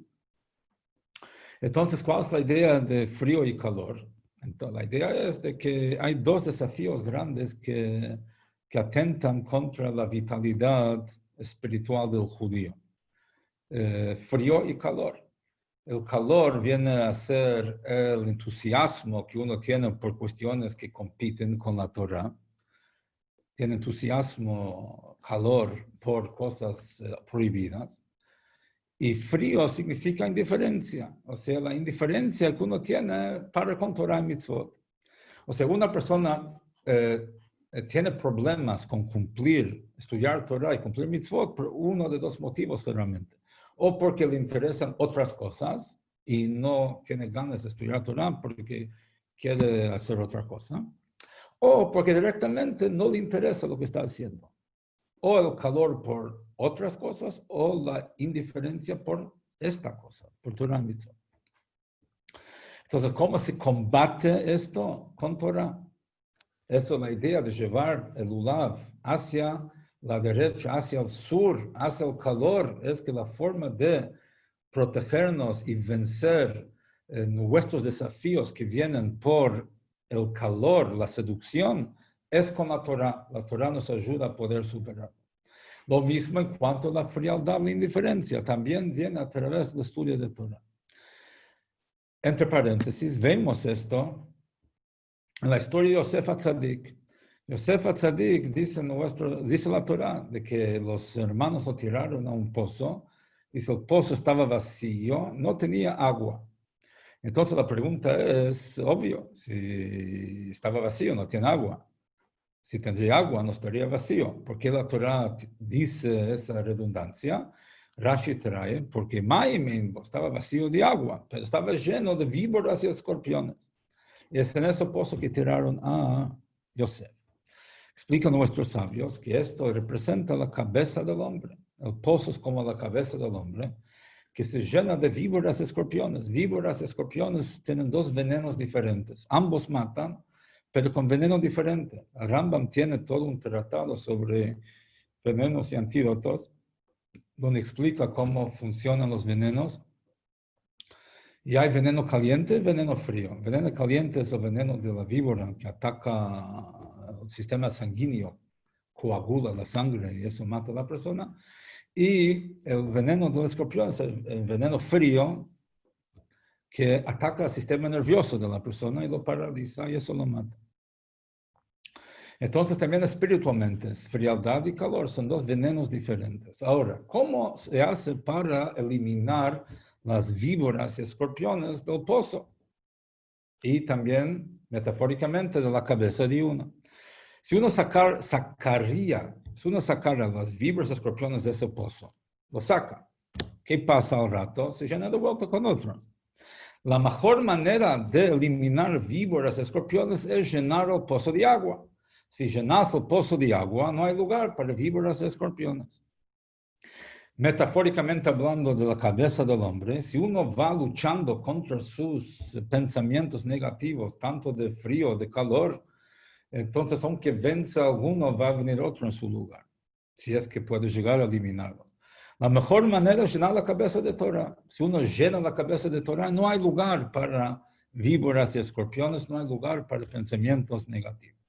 Entonces, ¿cuál es la idea de frío y calor? Entonces, la idea es de que hay 2 desafíos grandes que atentan contra la vitalidad espiritual del judío. Frío y calor. El calor viene a ser el entusiasmo que uno tiene por cuestiones que compiten con la Torah. Tiene entusiasmo, calor por cosas prohibidas. Y frío significa indiferencia, o sea, la indiferencia que uno tiene para con Torah y mitzvot. O sea, una persona tiene problemas con estudiar Torah y cumplir mitzvot por uno de 2 motivos realmente. O porque le interesan otras cosas y no tiene ganas de estudiar Torah porque quiere hacer otra cosa. O porque directamente no le interesa lo que está haciendo. O el calor por otras cosas o la indiferencia por esta cosa, por Torah y mitzvot. Entonces, ¿cómo se combate esto con Torah? Eso es la idea de llevar el lulav hacia la derecha, hacia el sur, hacia el calor. Es que la forma de protegernos y vencer nuestros desafíos que vienen por el calor, la seducción, es con la Torah. La Torah nos ayuda a poder superar. Lo mismo en cuanto a la frialdad, la indiferencia, también viene a través del estudio de Torah. Entre paréntesis, vemos esto en la historia de Yosef Atzadik. Yosef Atzadik dice la Torah de que los hermanos lo tiraron a un pozo, dice el pozo estaba vacío, no tenía agua. Entonces la pregunta es, obvio, si estaba vacío, no tiene agua. Si tendría agua, no estaría vacío. ¿Por qué la Torah dice esa redundancia? Rashi trae, porque Maim estaba vacío de agua, pero estaba lleno de víboras y escorpiones. Y es en ese pozo que tiraron a Yosef. Explican nuestros sabios que esto representa la cabeza del hombre. El pozo es como la cabeza del hombre, que se llena de víboras y escorpiones. Víboras y escorpiones tienen dos venenos diferentes. Ambos matan, pero con veneno diferente. El Rambam tiene todo un tratado sobre venenos y antídotos, donde explica cómo funcionan los venenos. Y hay veneno caliente y veneno frío. Veneno caliente es el veneno de la víbora que ataca el sistema sanguíneo, coagula la sangre y eso mata a la persona. Y el veneno del escorpión es el veneno frío que ataca el sistema nervioso de la persona y lo paraliza y eso lo mata. Entonces también espiritualmente, frialdad y calor son dos venenos diferentes. Ahora, ¿cómo se hace para eliminar las víboras y escorpiones del pozo? Y también, metafóricamente, de la cabeza de uno. Si uno sacara las víboras y escorpiones de ese pozo, lo saca. ¿Qué pasa al rato? Se llena de vuelta con otros. La mejor manera de eliminar víboras y escorpiones es llenar el pozo de agua. Si llenas el pozo de agua, no hay lugar para víboras y escorpiones. Metafóricamente hablando de la cabeza del hombre, si uno va luchando contra sus pensamientos negativos, tanto de frío, de calor, entonces aunque venza alguno, va a venir otro en su lugar, si es que puede llegar a eliminarlos. La mejor manera es llenar la cabeza de Torah. Si uno llena la cabeza de Torah, no hay lugar para víboras y escorpiones, no hay lugar para pensamientos negativos.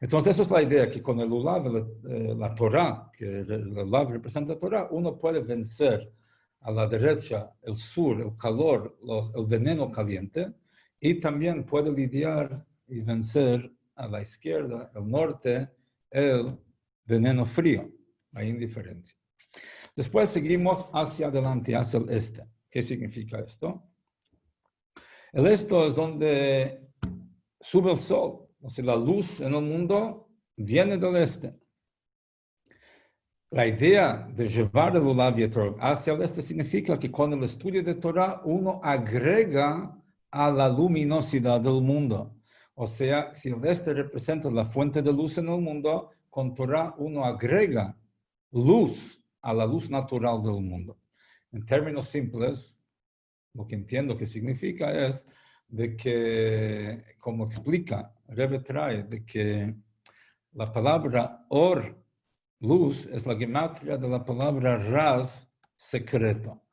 Entonces, esa es la idea, que con el lulav, la Torah, que el lulav representa la Torah, uno puede vencer a la derecha el sur, el calor, el veneno caliente, y también puede lidiar y vencer a la izquierda, el norte, el veneno frío, la indiferencia. Después seguimos hacia adelante, hacia el este. ¿Qué significa esto? El este es donde sube el sol. O sea, la luz en el mundo viene del este. La idea de llevar el lulav y el Torah hacia el este significa que con el estudio de Torah uno agrega a la luminosidad del mundo. O sea, si el este representa la fuente de luz en el mundo, con Torah uno agrega luz a la luz natural del mundo. En términos simples, lo que entiendo que significa es de que, como explica, Rebbe trae, de que la palabra or, luz, es la gematria de la palabra raz, secreto.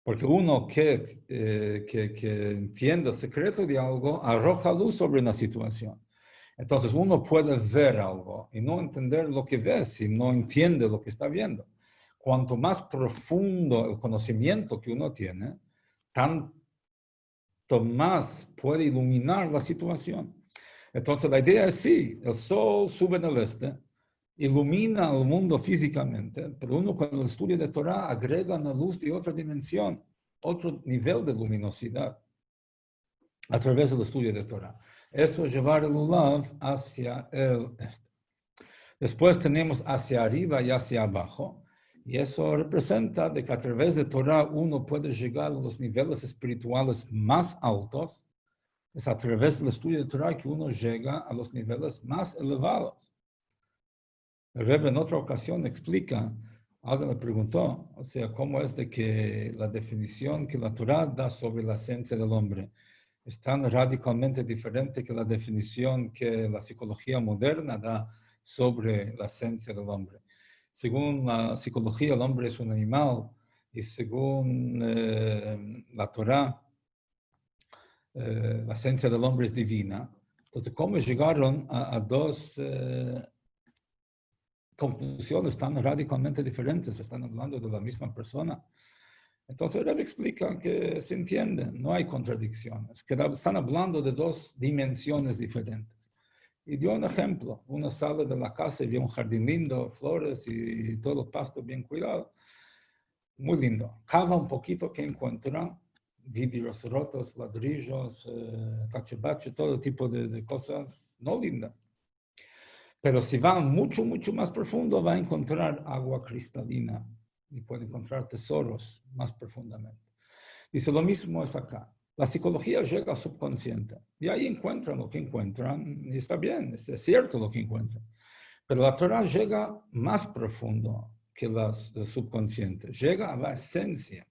Porque uno que entiende el secreto de algo, arroja luz sobre una situación. Entonces uno puede ver algo y no entender lo que ve si no entiende lo que está viendo. Cuanto más profundo el conocimiento que uno tiene, tanto más puede iluminar la situación. Entonces la idea es sí, el sol sube en el este, ilumina el mundo físicamente, pero uno con el estudio de Torah agrega una luz de otra dimensión, otro nivel de luminosidad a través del estudio de Torah. Eso es llevar el lulav hacia el este. Después tenemos hacia arriba y hacia abajo, y eso representa de que a través de Torah uno puede llegar a los niveles espirituales más altos. Es a través del estudio de Torah que uno llega a los niveles más elevados. El Rebbe en otra ocasión explica, alguien le preguntó, o sea, cómo es de que la definición que la Torah da sobre la esencia del hombre. es tan radicalmente diferente que la definición que la psicología moderna da sobre la esencia del hombre. Según la psicología, el hombre es un animal y según la Torá, la esencia del hombre es divina. Entonces, ¿cómo llegaron a dos conclusiones tan radicalmente diferentes? Están hablando de la misma persona. Entonces, él explica que se entiende, no hay contradicciones, que están hablando de dos dimensiones diferentes. Y dio un ejemplo. Uno sale de la casa y ve un jardín lindo, flores y todo el pasto bien cuidado. Muy lindo. Cava un poquito que encuentra vidrios rotos, ladrillos, cachivache, todo tipo de cosas no lindas. Pero si va mucho, mucho más profundo, va a encontrar agua cristalina y puede encontrar tesoros más profundamente. Dice, lo mismo es acá. La psicología llega al subconsciente y ahí encuentran lo que encuentran y está bien, es cierto lo que encuentran. Pero la Torah llega más profundo que el subconsciente, llega a la esencia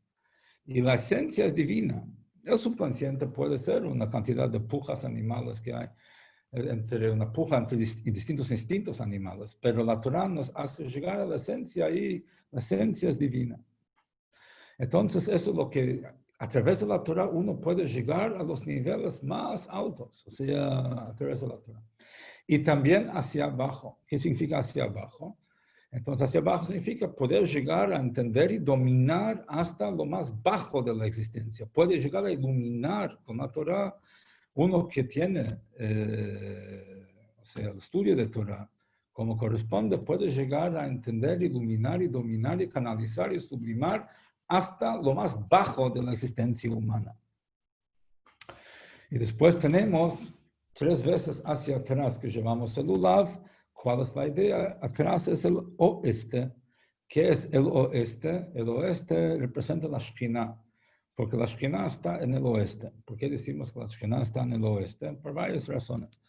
y la esencia es divina. El subconsciente puede ser una cantidad de pujas animales que hay, entre una puja entre distintos instintos animales, pero la Torah nos hace llegar a la esencia y la esencia es divina. Entonces, eso es lo que a través de la Torah uno puede llegar a los niveles más altos, o sea, a través de la Torah. Y también hacia abajo. ¿Qué significa hacia abajo? Entonces, hacia abajo significa poder llegar a entender y dominar hasta lo más bajo de la existencia. Puede llegar a iluminar con la Torah. Uno que tiene, o sea, el estudio de Torah, como corresponde, puede llegar a entender, iluminar y dominar y canalizar y sublimar hasta lo más bajo de la existencia humana. Y después tenemos 3 veces hacia atrás que llevamos el Ulav. ¿Cuál es la idea? Atrás es el oeste. ¿Qué es el oeste? El oeste representa la Shekhinah, porque la Shekhinah está en el oeste. ¿Por qué decimos que la Shekhinah está en el oeste? Por varias razones.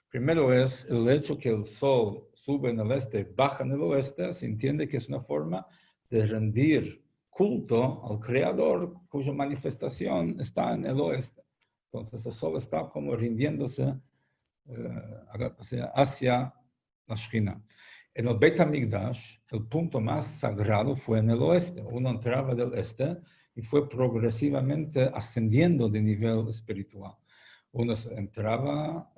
Primero es el hecho que el sol sube en el este, baja en el oeste. Se entiende que es una forma de rendir culto al Creador, cuya manifestación está en el oeste. Entonces el sol está como rindiéndose hacia la Shekhinah. En el Beit HaMikdash, el punto más sagrado fue en el oeste. Uno entraba del este y fue progresivamente ascendiendo de nivel espiritual. Uno entraba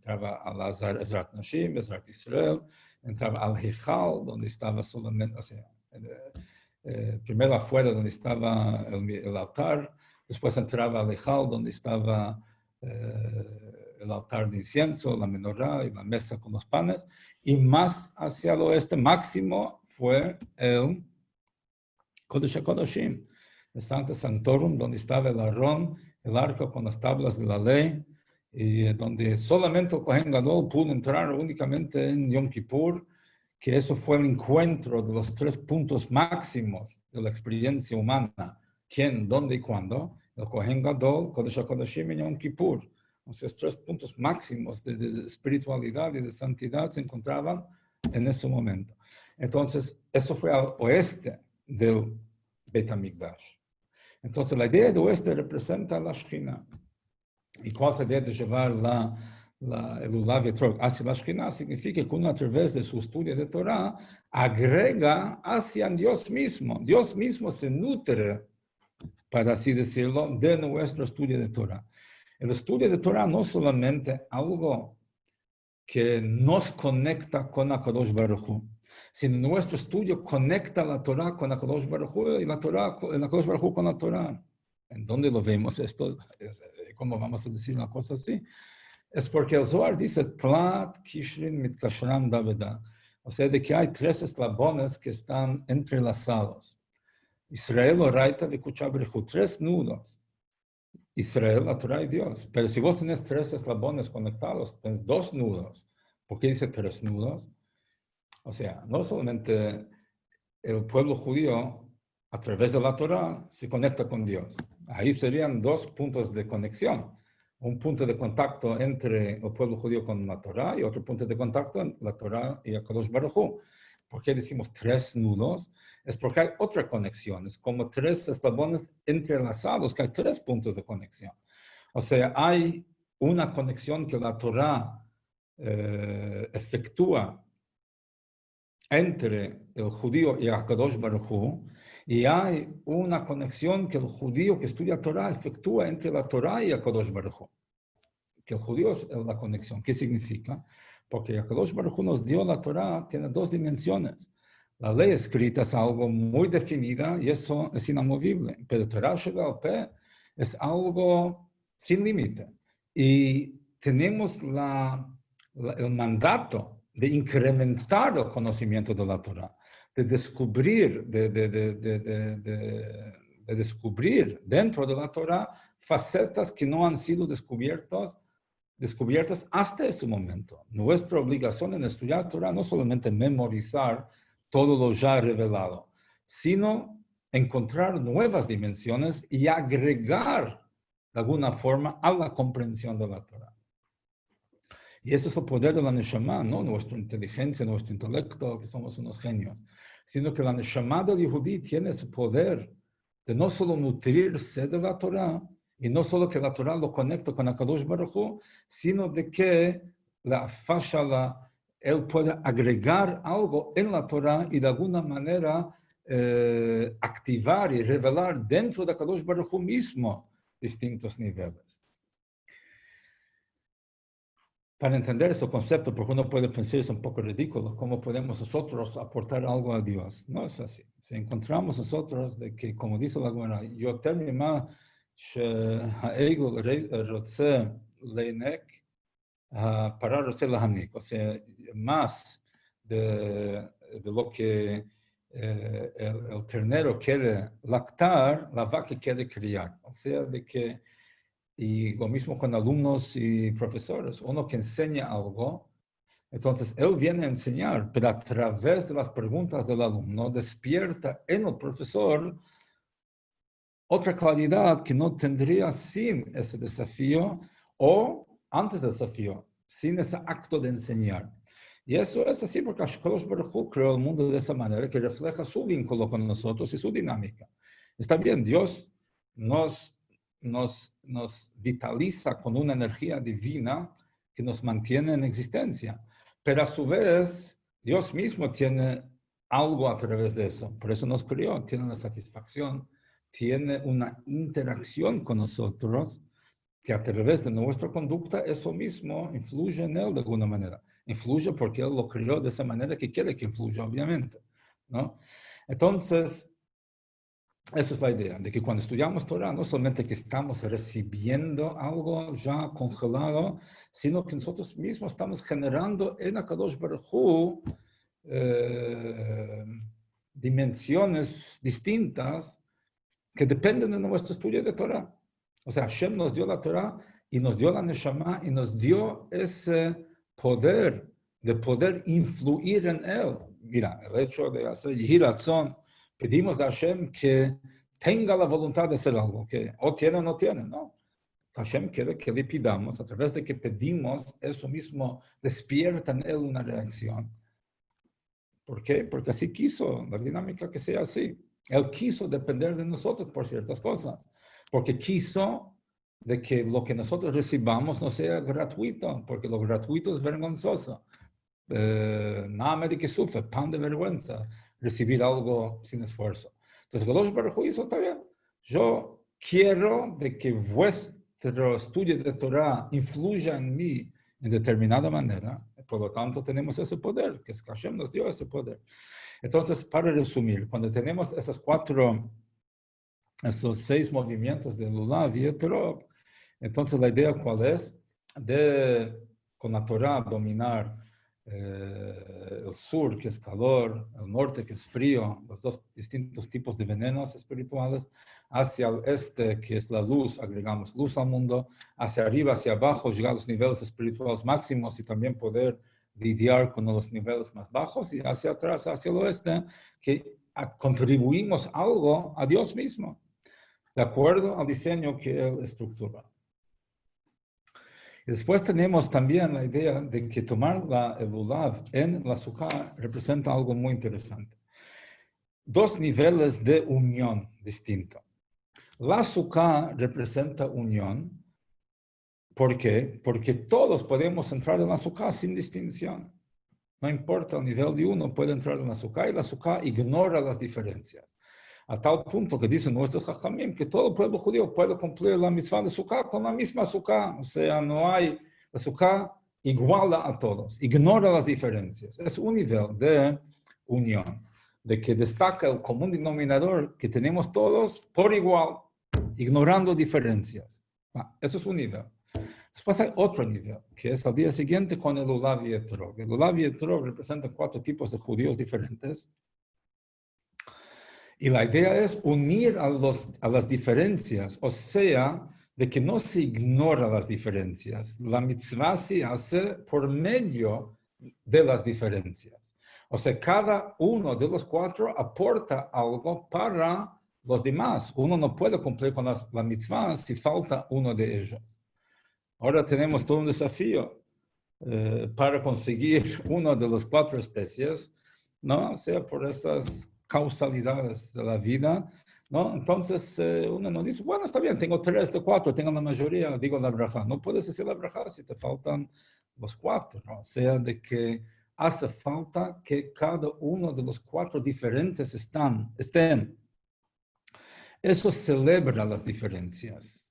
a la Ezrat Nashim, Ezrat Israel, entraba al Hichal, donde estaba solamente, o sea, primero afuera donde estaba el altar, después entraba al Hichal, donde estaba el altar de incienso, la menorá y la mesa con los panes, y más hacia el oeste máximo fue el Kodesh HaKodashim, el Sancta Sanctorum, donde estaba el Aarón, el arca con las tablas de la ley, y donde solamente el Kohen Gadol pudo entrar únicamente en Yom Kippur, que eso fue el encuentro de los 3 puntos máximos de la experiencia humana. ¿Quién, dónde y cuándo? El Kohen Gadol, Kodesh HaKodashim y Yom Kippur. Esos 3 puntos máximos de espiritualidad y de santidad se encontraban en ese momento. Entonces, eso fue al oeste del Beit HaMikdash. Entonces, la idea de oeste representa la Shekhinah. ¿Y cuál es la idea de llevar el Ulav Yetrog hacia la Shekhinah? Significa que uno, a través de su estudio de Torah, agrega hacia Dios mismo. Dios mismo se nutre, para así decirlo, de nuestro estudio de Torah. El estudio de Torah no es solamente algo que nos conecta con HaKadosh Baruch Hu, sino nuestro estudio conecta la Torah con HaKadosh Baruch Hu y la Torah, el HaKadosh Baruch Hu con la Torah. ¿En dónde lo vemos esto? ¿Cómo vamos a decir una cosa así? Es porque el Zohar dice, Tlat Kishrin Mitkashran Daveda. O sea, de que hay 3 eslabones que están entrelazados. Israel, Oraita, Vekucha, Brechu, 3 nudos. Israel, la Torah y Dios. Pero si vos tenés 3 eslabones conectados, tenés 2 nudos. ¿Por qué dice 3 nudos? O sea, no solamente el pueblo judío, a través de la Torah, se conecta con Dios. Ahí serían 2 puntos de conexión. Un punto de contacto entre el pueblo judío con la Torah y otro punto de contacto entre la Torah y HaKadosh Baruch Hu. ¿Por qué decimos 3 nudos? Es porque hay otra conexión. Es como 3 eslabones entrelazados, que hay 3 puntos de conexión. O sea, hay una conexión que la Torá efectúa entre el judío y HaKadosh Baruj Hu, y hay una conexión que el judío que estudia Torá efectúa entre la Torá y HaKadosh Baruj Hu. Que el judío es la conexión. ¿Qué significa? Porque HaKadosh Baruj Hu nos dio la Torá, tiene dos dimensiones. La ley escrita es algo muy definida y eso es inamovible. Pero Torah Sheba'al Peh es algo sin límite. Y tenemos el mandato de incrementar el conocimiento de la Torah, de descubrir, de descubrir dentro de la Torah facetas que no han sido descubiertas hasta ese momento. Nuestra obligación en estudiar Torah no solamente memorizar todo lo ya revelado, sino encontrar nuevas dimensiones y agregar de alguna forma a la comprensión de la Torah. Y eso es el poder de la Neshama, no nuestra inteligencia, nuestro intelecto, que somos unos genios, sino que la Neshama del Yehudí tiene ese poder de no solo nutrirse de la Torah, y no solo que la Torah lo conecta con HaKadosh Baruj Hu, sino de que él puede agregar algo en la Torah y de alguna manera activar y revelar dentro de HaKadosh Baruj Hu mismo distintos niveles. Para entender ese concepto, porque uno puede pensar es un poco ridículo, ¿cómo podemos nosotros aportar algo a Dios? No es así. Si encontramos nosotros de que, como dice la Gemara, יותר ממה שהעגל רוצה להיניק, הפרה רוצה להניק. O sea, más de lo que el ternero quiere lactar, la vaca quiere criar. O sea, de que y lo mismo con alumnos y profesores. Uno que enseña algo, entonces él viene a enseñar, pero a través de las preguntas del alumno despierta en el profesor otra claridad que no tendría sin ese desafío o antes del desafío, sin ese acto de enseñar. Y eso es así porque HaKadosh Baruj Hu creó el mundo de esa manera que refleja su vínculo con nosotros y su dinámica. Está bien, Dios nos vitaliza con una energía divina que nos mantiene en existencia. Pero a su vez, Dios mismo tiene algo a través de eso. Por eso nos creó, tiene una satisfacción, tiene una interacción con nosotros que a través de nuestra conducta eso mismo influye en él de alguna manera. Influye porque él lo creó de esa manera que quiere que influya, obviamente, ¿no? Entonces, esa es la idea, de que cuando estudiamos Torah, no solamente que estamos recibiendo algo ya congelado, sino que nosotros mismos estamos generando en HaKadosh Baruj Hu dimensiones distintas que dependen de nuestro estudio de Torah. O sea, Hashem nos dio la Torah y nos dio la Neshama y nos dio ese poder de poder influir en él. Mira, el hecho de hacer Yehi Ratzon, pedimos a Hashem que tenga la voluntad de hacer algo, que o tiene o no tiene, ¿no? Hashem quiere que le pidamos, a través de que pedimos, eso mismo despierta en él una reacción. ¿Por qué? Porque así quiso, la dinámica que sea así. Él quiso depender de nosotros por ciertas cosas, porque quiso de que lo que nosotros recibamos no sea gratuito, porque lo gratuito es vergonzoso. Nada de que sufre, pan de vergüenza, recibir algo sin esfuerzo. Entonces, Kadosh Baruj Hu hizo, está bien. Yo quiero de que vuestro estudio de Torah influya en mí en determinada manera. Por lo tanto, tenemos ese poder, que es que Hashem nos dio ese poder. Entonces, para resumir, cuando tenemos esos 6 movimientos de Lulav y Etrog, entonces la idea cuál es, de con la Torah dominar el sur, que es calor, el norte, que es frío, los dos distintos tipos de venenos espirituales, hacia el este, que es la luz, agregamos luz al mundo, hacia arriba, hacia abajo, llegar a los niveles espirituales máximos y también poder lidiar con los niveles más bajos, y hacia atrás, hacia el oeste, que contribuimos algo a Dios mismo, de acuerdo al diseño que Él estructura. Y después tenemos también la idea de que tomar el Lulav en la Sukkah representa algo muy interesante. 2 niveles de unión distintos. La Sukkah representa unión ¿Por qué? Porque todos podemos entrar en la Sukkah sin distinción. No importa el nivel de uno, puede entrar en la Sukkah y la Sukkah ignora las diferencias. A tal punto que dicen nuestros Jajamim que todo el pueblo judío puede cumplir la mitzvah de Sukkah con la misma Sukkah. O sea, no hay, la Sukkah iguala a todos, ignora las diferencias. Es un nivel de unión, de que destaca el común denominador que tenemos todos por igual, ignorando diferencias. Eso es un nivel. Después hay otro nivel, que es al día siguiente con el Lulav y Etrog. El Lulav y Etrog representan 4 tipos de judíos diferentes. Y la idea es unir a las diferencias, o sea, de que no se ignora las diferencias. La mitzvah se hace por medio de las diferencias. O sea, cada uno de los 4 aporta algo para los demás. Uno no puede cumplir con la mitzvah si falta uno de ellos. Ahora tenemos todo un desafío para conseguir una de las 4 especies, ¿no? O sea, por esas causalidades de la vida, ¿no? Entonces, uno no dice, bueno, está bien, tengo 3 de 4, tengo la mayoría, digo la braja. No puedes decir la braja si te faltan los 4, ¿no? O sea, de que hace falta que cada uno de los 4 diferentes estén. Eso celebra las diferencias.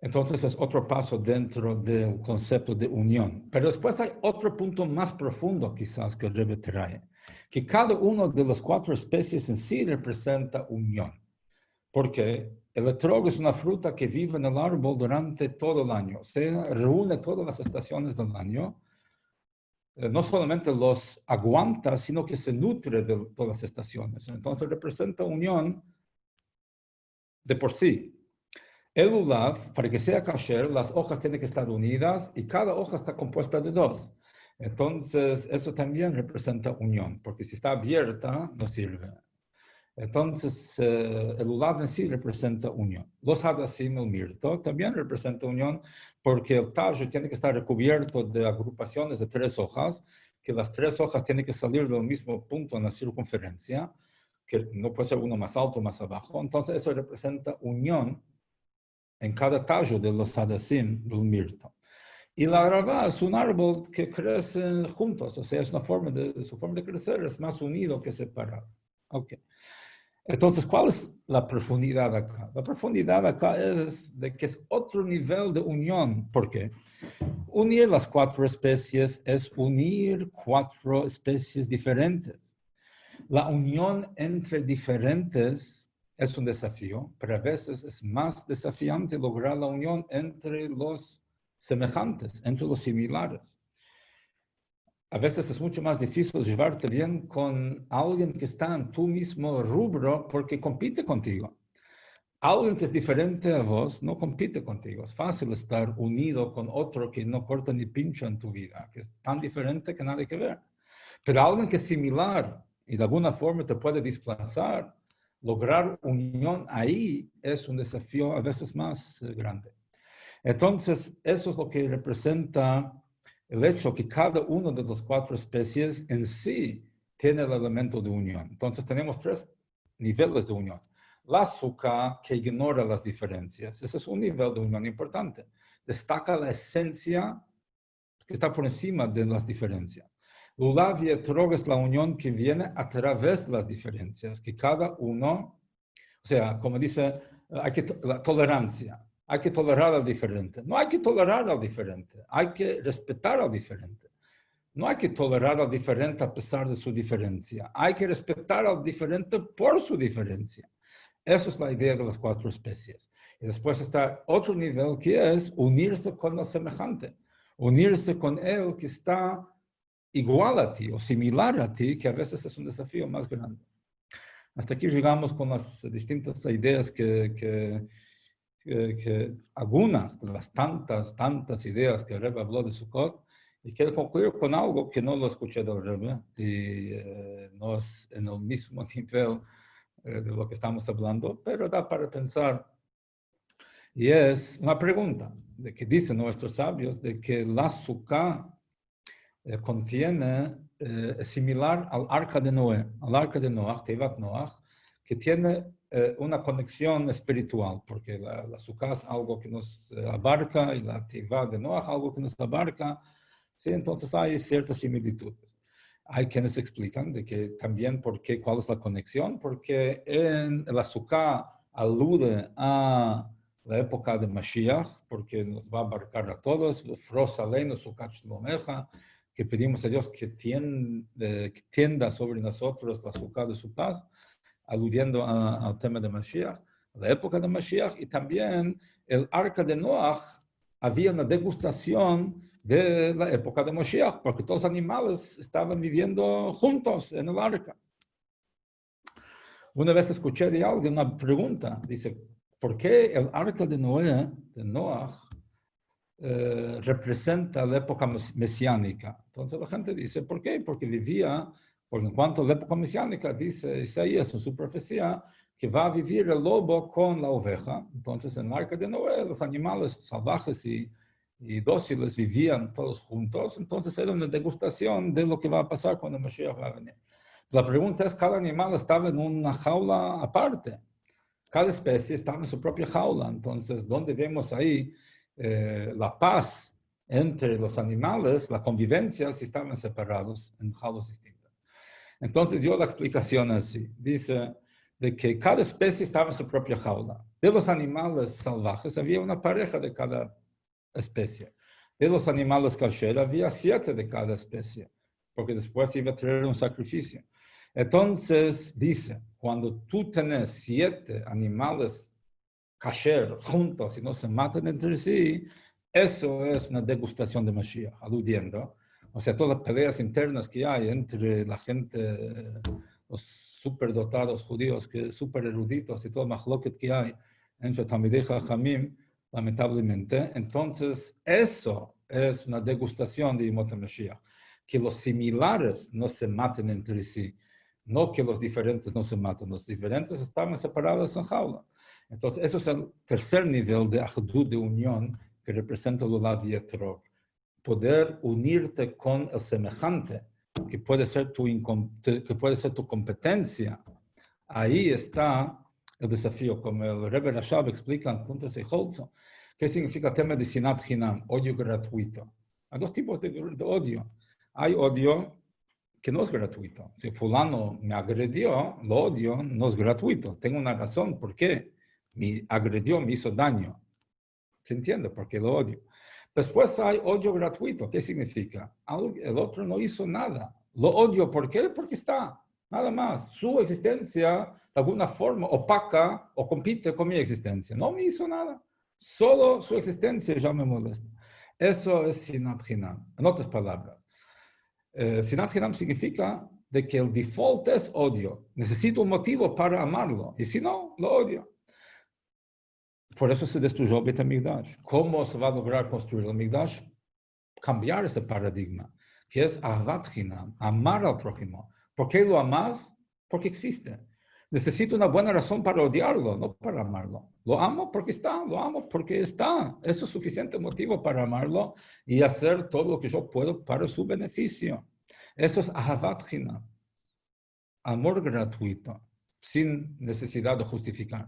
Entonces es otro paso dentro del concepto de unión. Pero después hay otro punto más profundo quizás que el Rebbe trae, que cada uno de las 4 especies en sí representa unión. Porque el etrog es una fruta que vive en el árbol durante todo el año. Se reúne todas las estaciones del año. No solamente los aguanta, sino que se nutre de todas las estaciones. Entonces representa unión de por sí. El lulav, para que sea kasher, las hojas tienen que estar unidas y cada hoja está compuesta de 2. Entonces, eso también representa unión, porque si está abierta, no sirve. Entonces, el lulav en sí representa unión. Los hadasim, el mirto, también representa unión, porque el tallo tiene que estar recubierto de agrupaciones de 3 hojas, que las 3 hojas tienen que salir del mismo punto en la circunferencia, que no puede ser uno más alto o más abajo. Entonces, eso representa unión en cada tallo de los hadasim del mirto. Y la arava es un árbol que crece juntos, o sea, es una forma su forma de crecer es más unido que separado. Okay. Entonces, ¿cuál es la profundidad acá? La profundidad acá es de que es otro nivel de unión. ¿Por qué? Unir las 4 especies es unir 4 especies diferentes. La unión entre diferentes es un desafío, pero a veces es más desafiante lograr la unión entre los semejantes, entre los similares. A veces es mucho más difícil llevarte bien con alguien que está en tu mismo rubro porque compite contigo. Alguien que es diferente a vos no compite contigo. Es fácil estar unido con otro que no corta ni pincho en tu vida, que es tan diferente que nada que ver. Pero alguien que es similar y de alguna forma te puede desplazar, lograr unión ahí es un desafío a veces más grande. Entonces, eso es lo que representa el hecho que cada uno de las 4 especies en sí tiene el elemento de unión. Entonces, tenemos 3 niveles de unión. La azúcar que ignora las diferencias. Ese es un nivel de unión importante. Destaca la esencia que está por encima de las diferencias. Lulav y etrog es la unión que viene a través de las diferencias, que cada uno, o sea, como dice, hay que la tolerancia. Hay que tolerar al diferente. No hay que tolerar al diferente. Hay que respetar al diferente. No hay que tolerar al diferente a pesar de su diferencia. Hay que respetar al diferente por su diferencia. Esa es la idea de las 4 especies. Y después está otro nivel que es unirse con el semejante. Unirse con él que está igual a ti o similar a ti, que a veces es un desafío más grande. Hasta aquí llegamos con las distintas ideas que algunas de las tantas ideas que el Rebbe habló de Sukkot, y quiero concluir con algo que no lo escuché del Rebbe, y no es en el mismo nivel de lo que estamos hablando, pero da para pensar. Y es una pregunta de que dicen nuestros sabios de que la Sukkah contiene, es similar al arca de Noé, al arca de Noach, Tevat Noach, que tiene una conexión espiritual, porque la Sukkah es algo que nos abarca y la Tevá de Noach algo que nos abarca, ¿sí? Entonces hay ciertas similitudes. Hay quienes explican de que también cuál es la conexión, porque en la Sukkah alude a la época de Mashiach, porque nos va a abarcar a todos, Fros aleinu Sukkot Shlomecha, que pedimos a Dios que tienda sobre nosotros la Sukkah de su paz, aludiendo al tema de Mashiach, la época de Mashiach, y también el arca de Noach, había una degustación de la época de Mashiach, porque todos los animales estaban viviendo juntos en el arca. Una vez escuché de alguien una pregunta, dice, ¿por qué el arca de Noach, representa la época mesiánica? Entonces la gente dice, ¿por qué? Porque en cuanto a la época mesiánica, dice Isaías en su profecía, que va a vivir el lobo con la oveja. Entonces en el arca de Noé, los animales salvajes y dóciles vivían todos juntos. Entonces era una degustación de lo que va a pasar cuando el Mashiach va a venir. La pregunta es, cada animal estaba en una jaula aparte. Cada especie estaba en su propia jaula. Entonces, ¿dónde vemos ahí la paz entre los animales, la convivencia, si estaban separados en jaulas distintas? Entonces dio la explicación así. Dice de que cada especie estaba en su propia jaula. De los animales salvajes había una pareja de cada especie. De los animales kasher había 7 de cada especie, porque después iba a traer un sacrificio. Entonces dice, cuando tú tenés 7 animales kasher juntos y no se matan entre sí, eso es una degustación de Mashiach, aludiendo. O sea, todas las peleas internas que hay entre la gente, los superdotados judíos, super eruditos y todo el machloket que hay entre Talmidei Chachamim, lamentablemente. Entonces, eso es una degustación de Yemot HaMashiach. Que los similares no se maten entre sí, no que los diferentes no se maten. Los diferentes estaban separados en jaula. Entonces, eso es el tercer nivel de ahdut, de unión, que representa el Olav Yetrog. Poder unirte con el semejante, que puede ser tu competencia. Ahí está el desafío, como el Rebbe Rashab explica en Puntos y Holzo. ¿Qué significa el tema de sinat hinam, odio gratuito? Hay 2 tipos de odio. Hay odio que no es gratuito. Si fulano me agredió, lo odio, no es gratuito. Tengo una razón. ¿Por qué? Me agredió, me hizo daño. ¿Se entiende? Porque lo odio. Después hay odio gratuito. ¿Qué significa? El otro no hizo nada. Lo odio. ¿Por qué? Porque está. Nada más. Su existencia, de alguna forma, opaca o compite con mi existencia. No me hizo nada. Solo su existencia ya me molesta. Eso es sinat hinam. En otras palabras, sinat hinam significa de que el default es odio. Necesito un motivo para amarlo. Y si no, lo odio. Por eso se destruyó el Beit HaMikdash. ¿Cómo se va a lograr construir el Mikdash? Cambiar ese paradigma, que es Ahavat Hinam, amar al prójimo. ¿Por qué lo amas? Porque existe. Necesito una buena razón para odiarlo, no para amarlo. Lo amo porque está, lo amo porque está. Eso es suficiente motivo para amarlo y hacer todo lo que yo puedo para su beneficio. Eso es Ahavat Hinam. Amor gratuito, sin necesidad de justificar.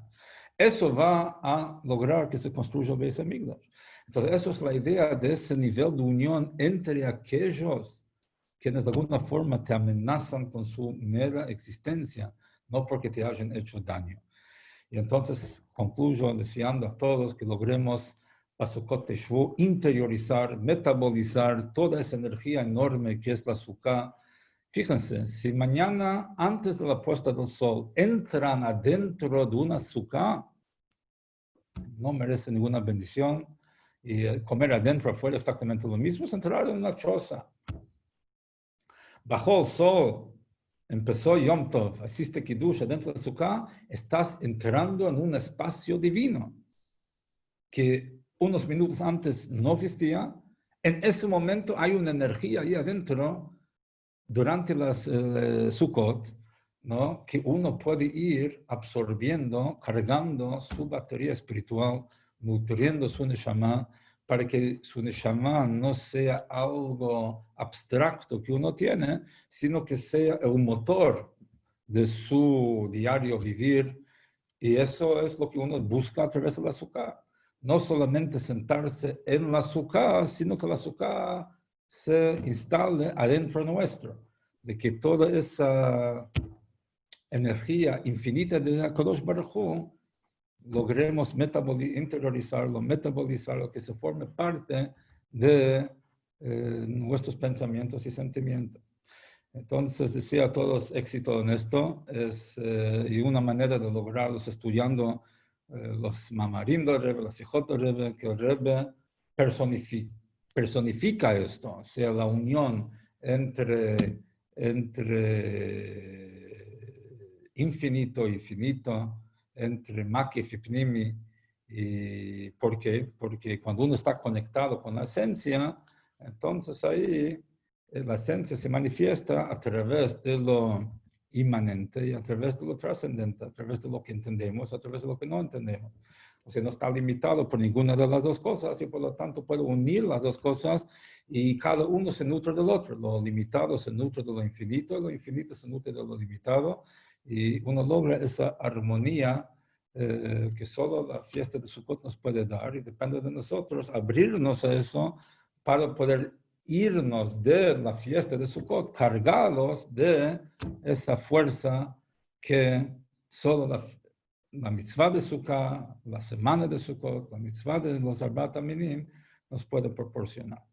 Eso va a lograr que se construya el Beis HaMikdash. Entonces, eso es la idea de ese nivel de unión entre aquellos quienes de alguna forma te amenazan con su mera existencia, no porque te hayan hecho daño. Y entonces concluyo deseando a todos que logremos la Sukkot Teshuvah, interiorizar, metabolizar toda esa energía enorme que es la Sukkah. Fíjense, si mañana, antes de la puesta del sol, entran adentro de una Sukkah, no merece ninguna bendición. Y comer adentro afuera exactamente lo mismo, es entrar en una choza. Bajó el sol, empezó Yom Tov, hiciste Kiddush adentro de la Sukkah, estás entrando en un espacio divino que unos minutos antes no existía. En ese momento hay una energía ahí adentro durante las Sukkot, ¿no? Que uno puede ir absorbiendo, cargando su batería espiritual, nutriendo su neshama, para que su neshama no sea algo abstracto que uno tiene, sino que sea el motor de su diario vivir. Y eso es lo que uno busca a través del azúcar. No solamente sentarse en la azúcar, sino que el azúcar se instale adentro nuestro, de que toda esa energía infinita de HaKadosh Baruj Hu logremos interiorizarlo, metabolizarlo, que se forme parte de nuestros pensamientos y sentimientos. Entonces, decía a todos, éxito en esto, y una manera de lograrlo es estudiando los mamarim del Rebbe, las hijot del Rebbe, que el Rebbe personifica esto, o sea, la unión entre infinito y finito, entre Makif y Pnimi. ¿Y por qué? Porque cuando uno está conectado con la esencia, entonces ahí la esencia se manifiesta a través de lo inmanente y a través de lo trascendente, a través de lo que entendemos, a través de lo que no entendemos. O sea, no está limitado por ninguna de las dos cosas y por lo tanto puede unir las dos cosas y cada uno se nutre del otro. Lo limitado se nutre de lo infinito se nutre de lo limitado y uno logra esa armonía que solo la fiesta de Sukkot nos puede dar y depende de nosotros abrirnos a eso para poder irnos de la fiesta de Sukkot cargados de esa fuerza que solo la mitzvah de Sukkot, la semana de Sukkot, la mitzvah de los Arbat Aminim nos puede proporcionar.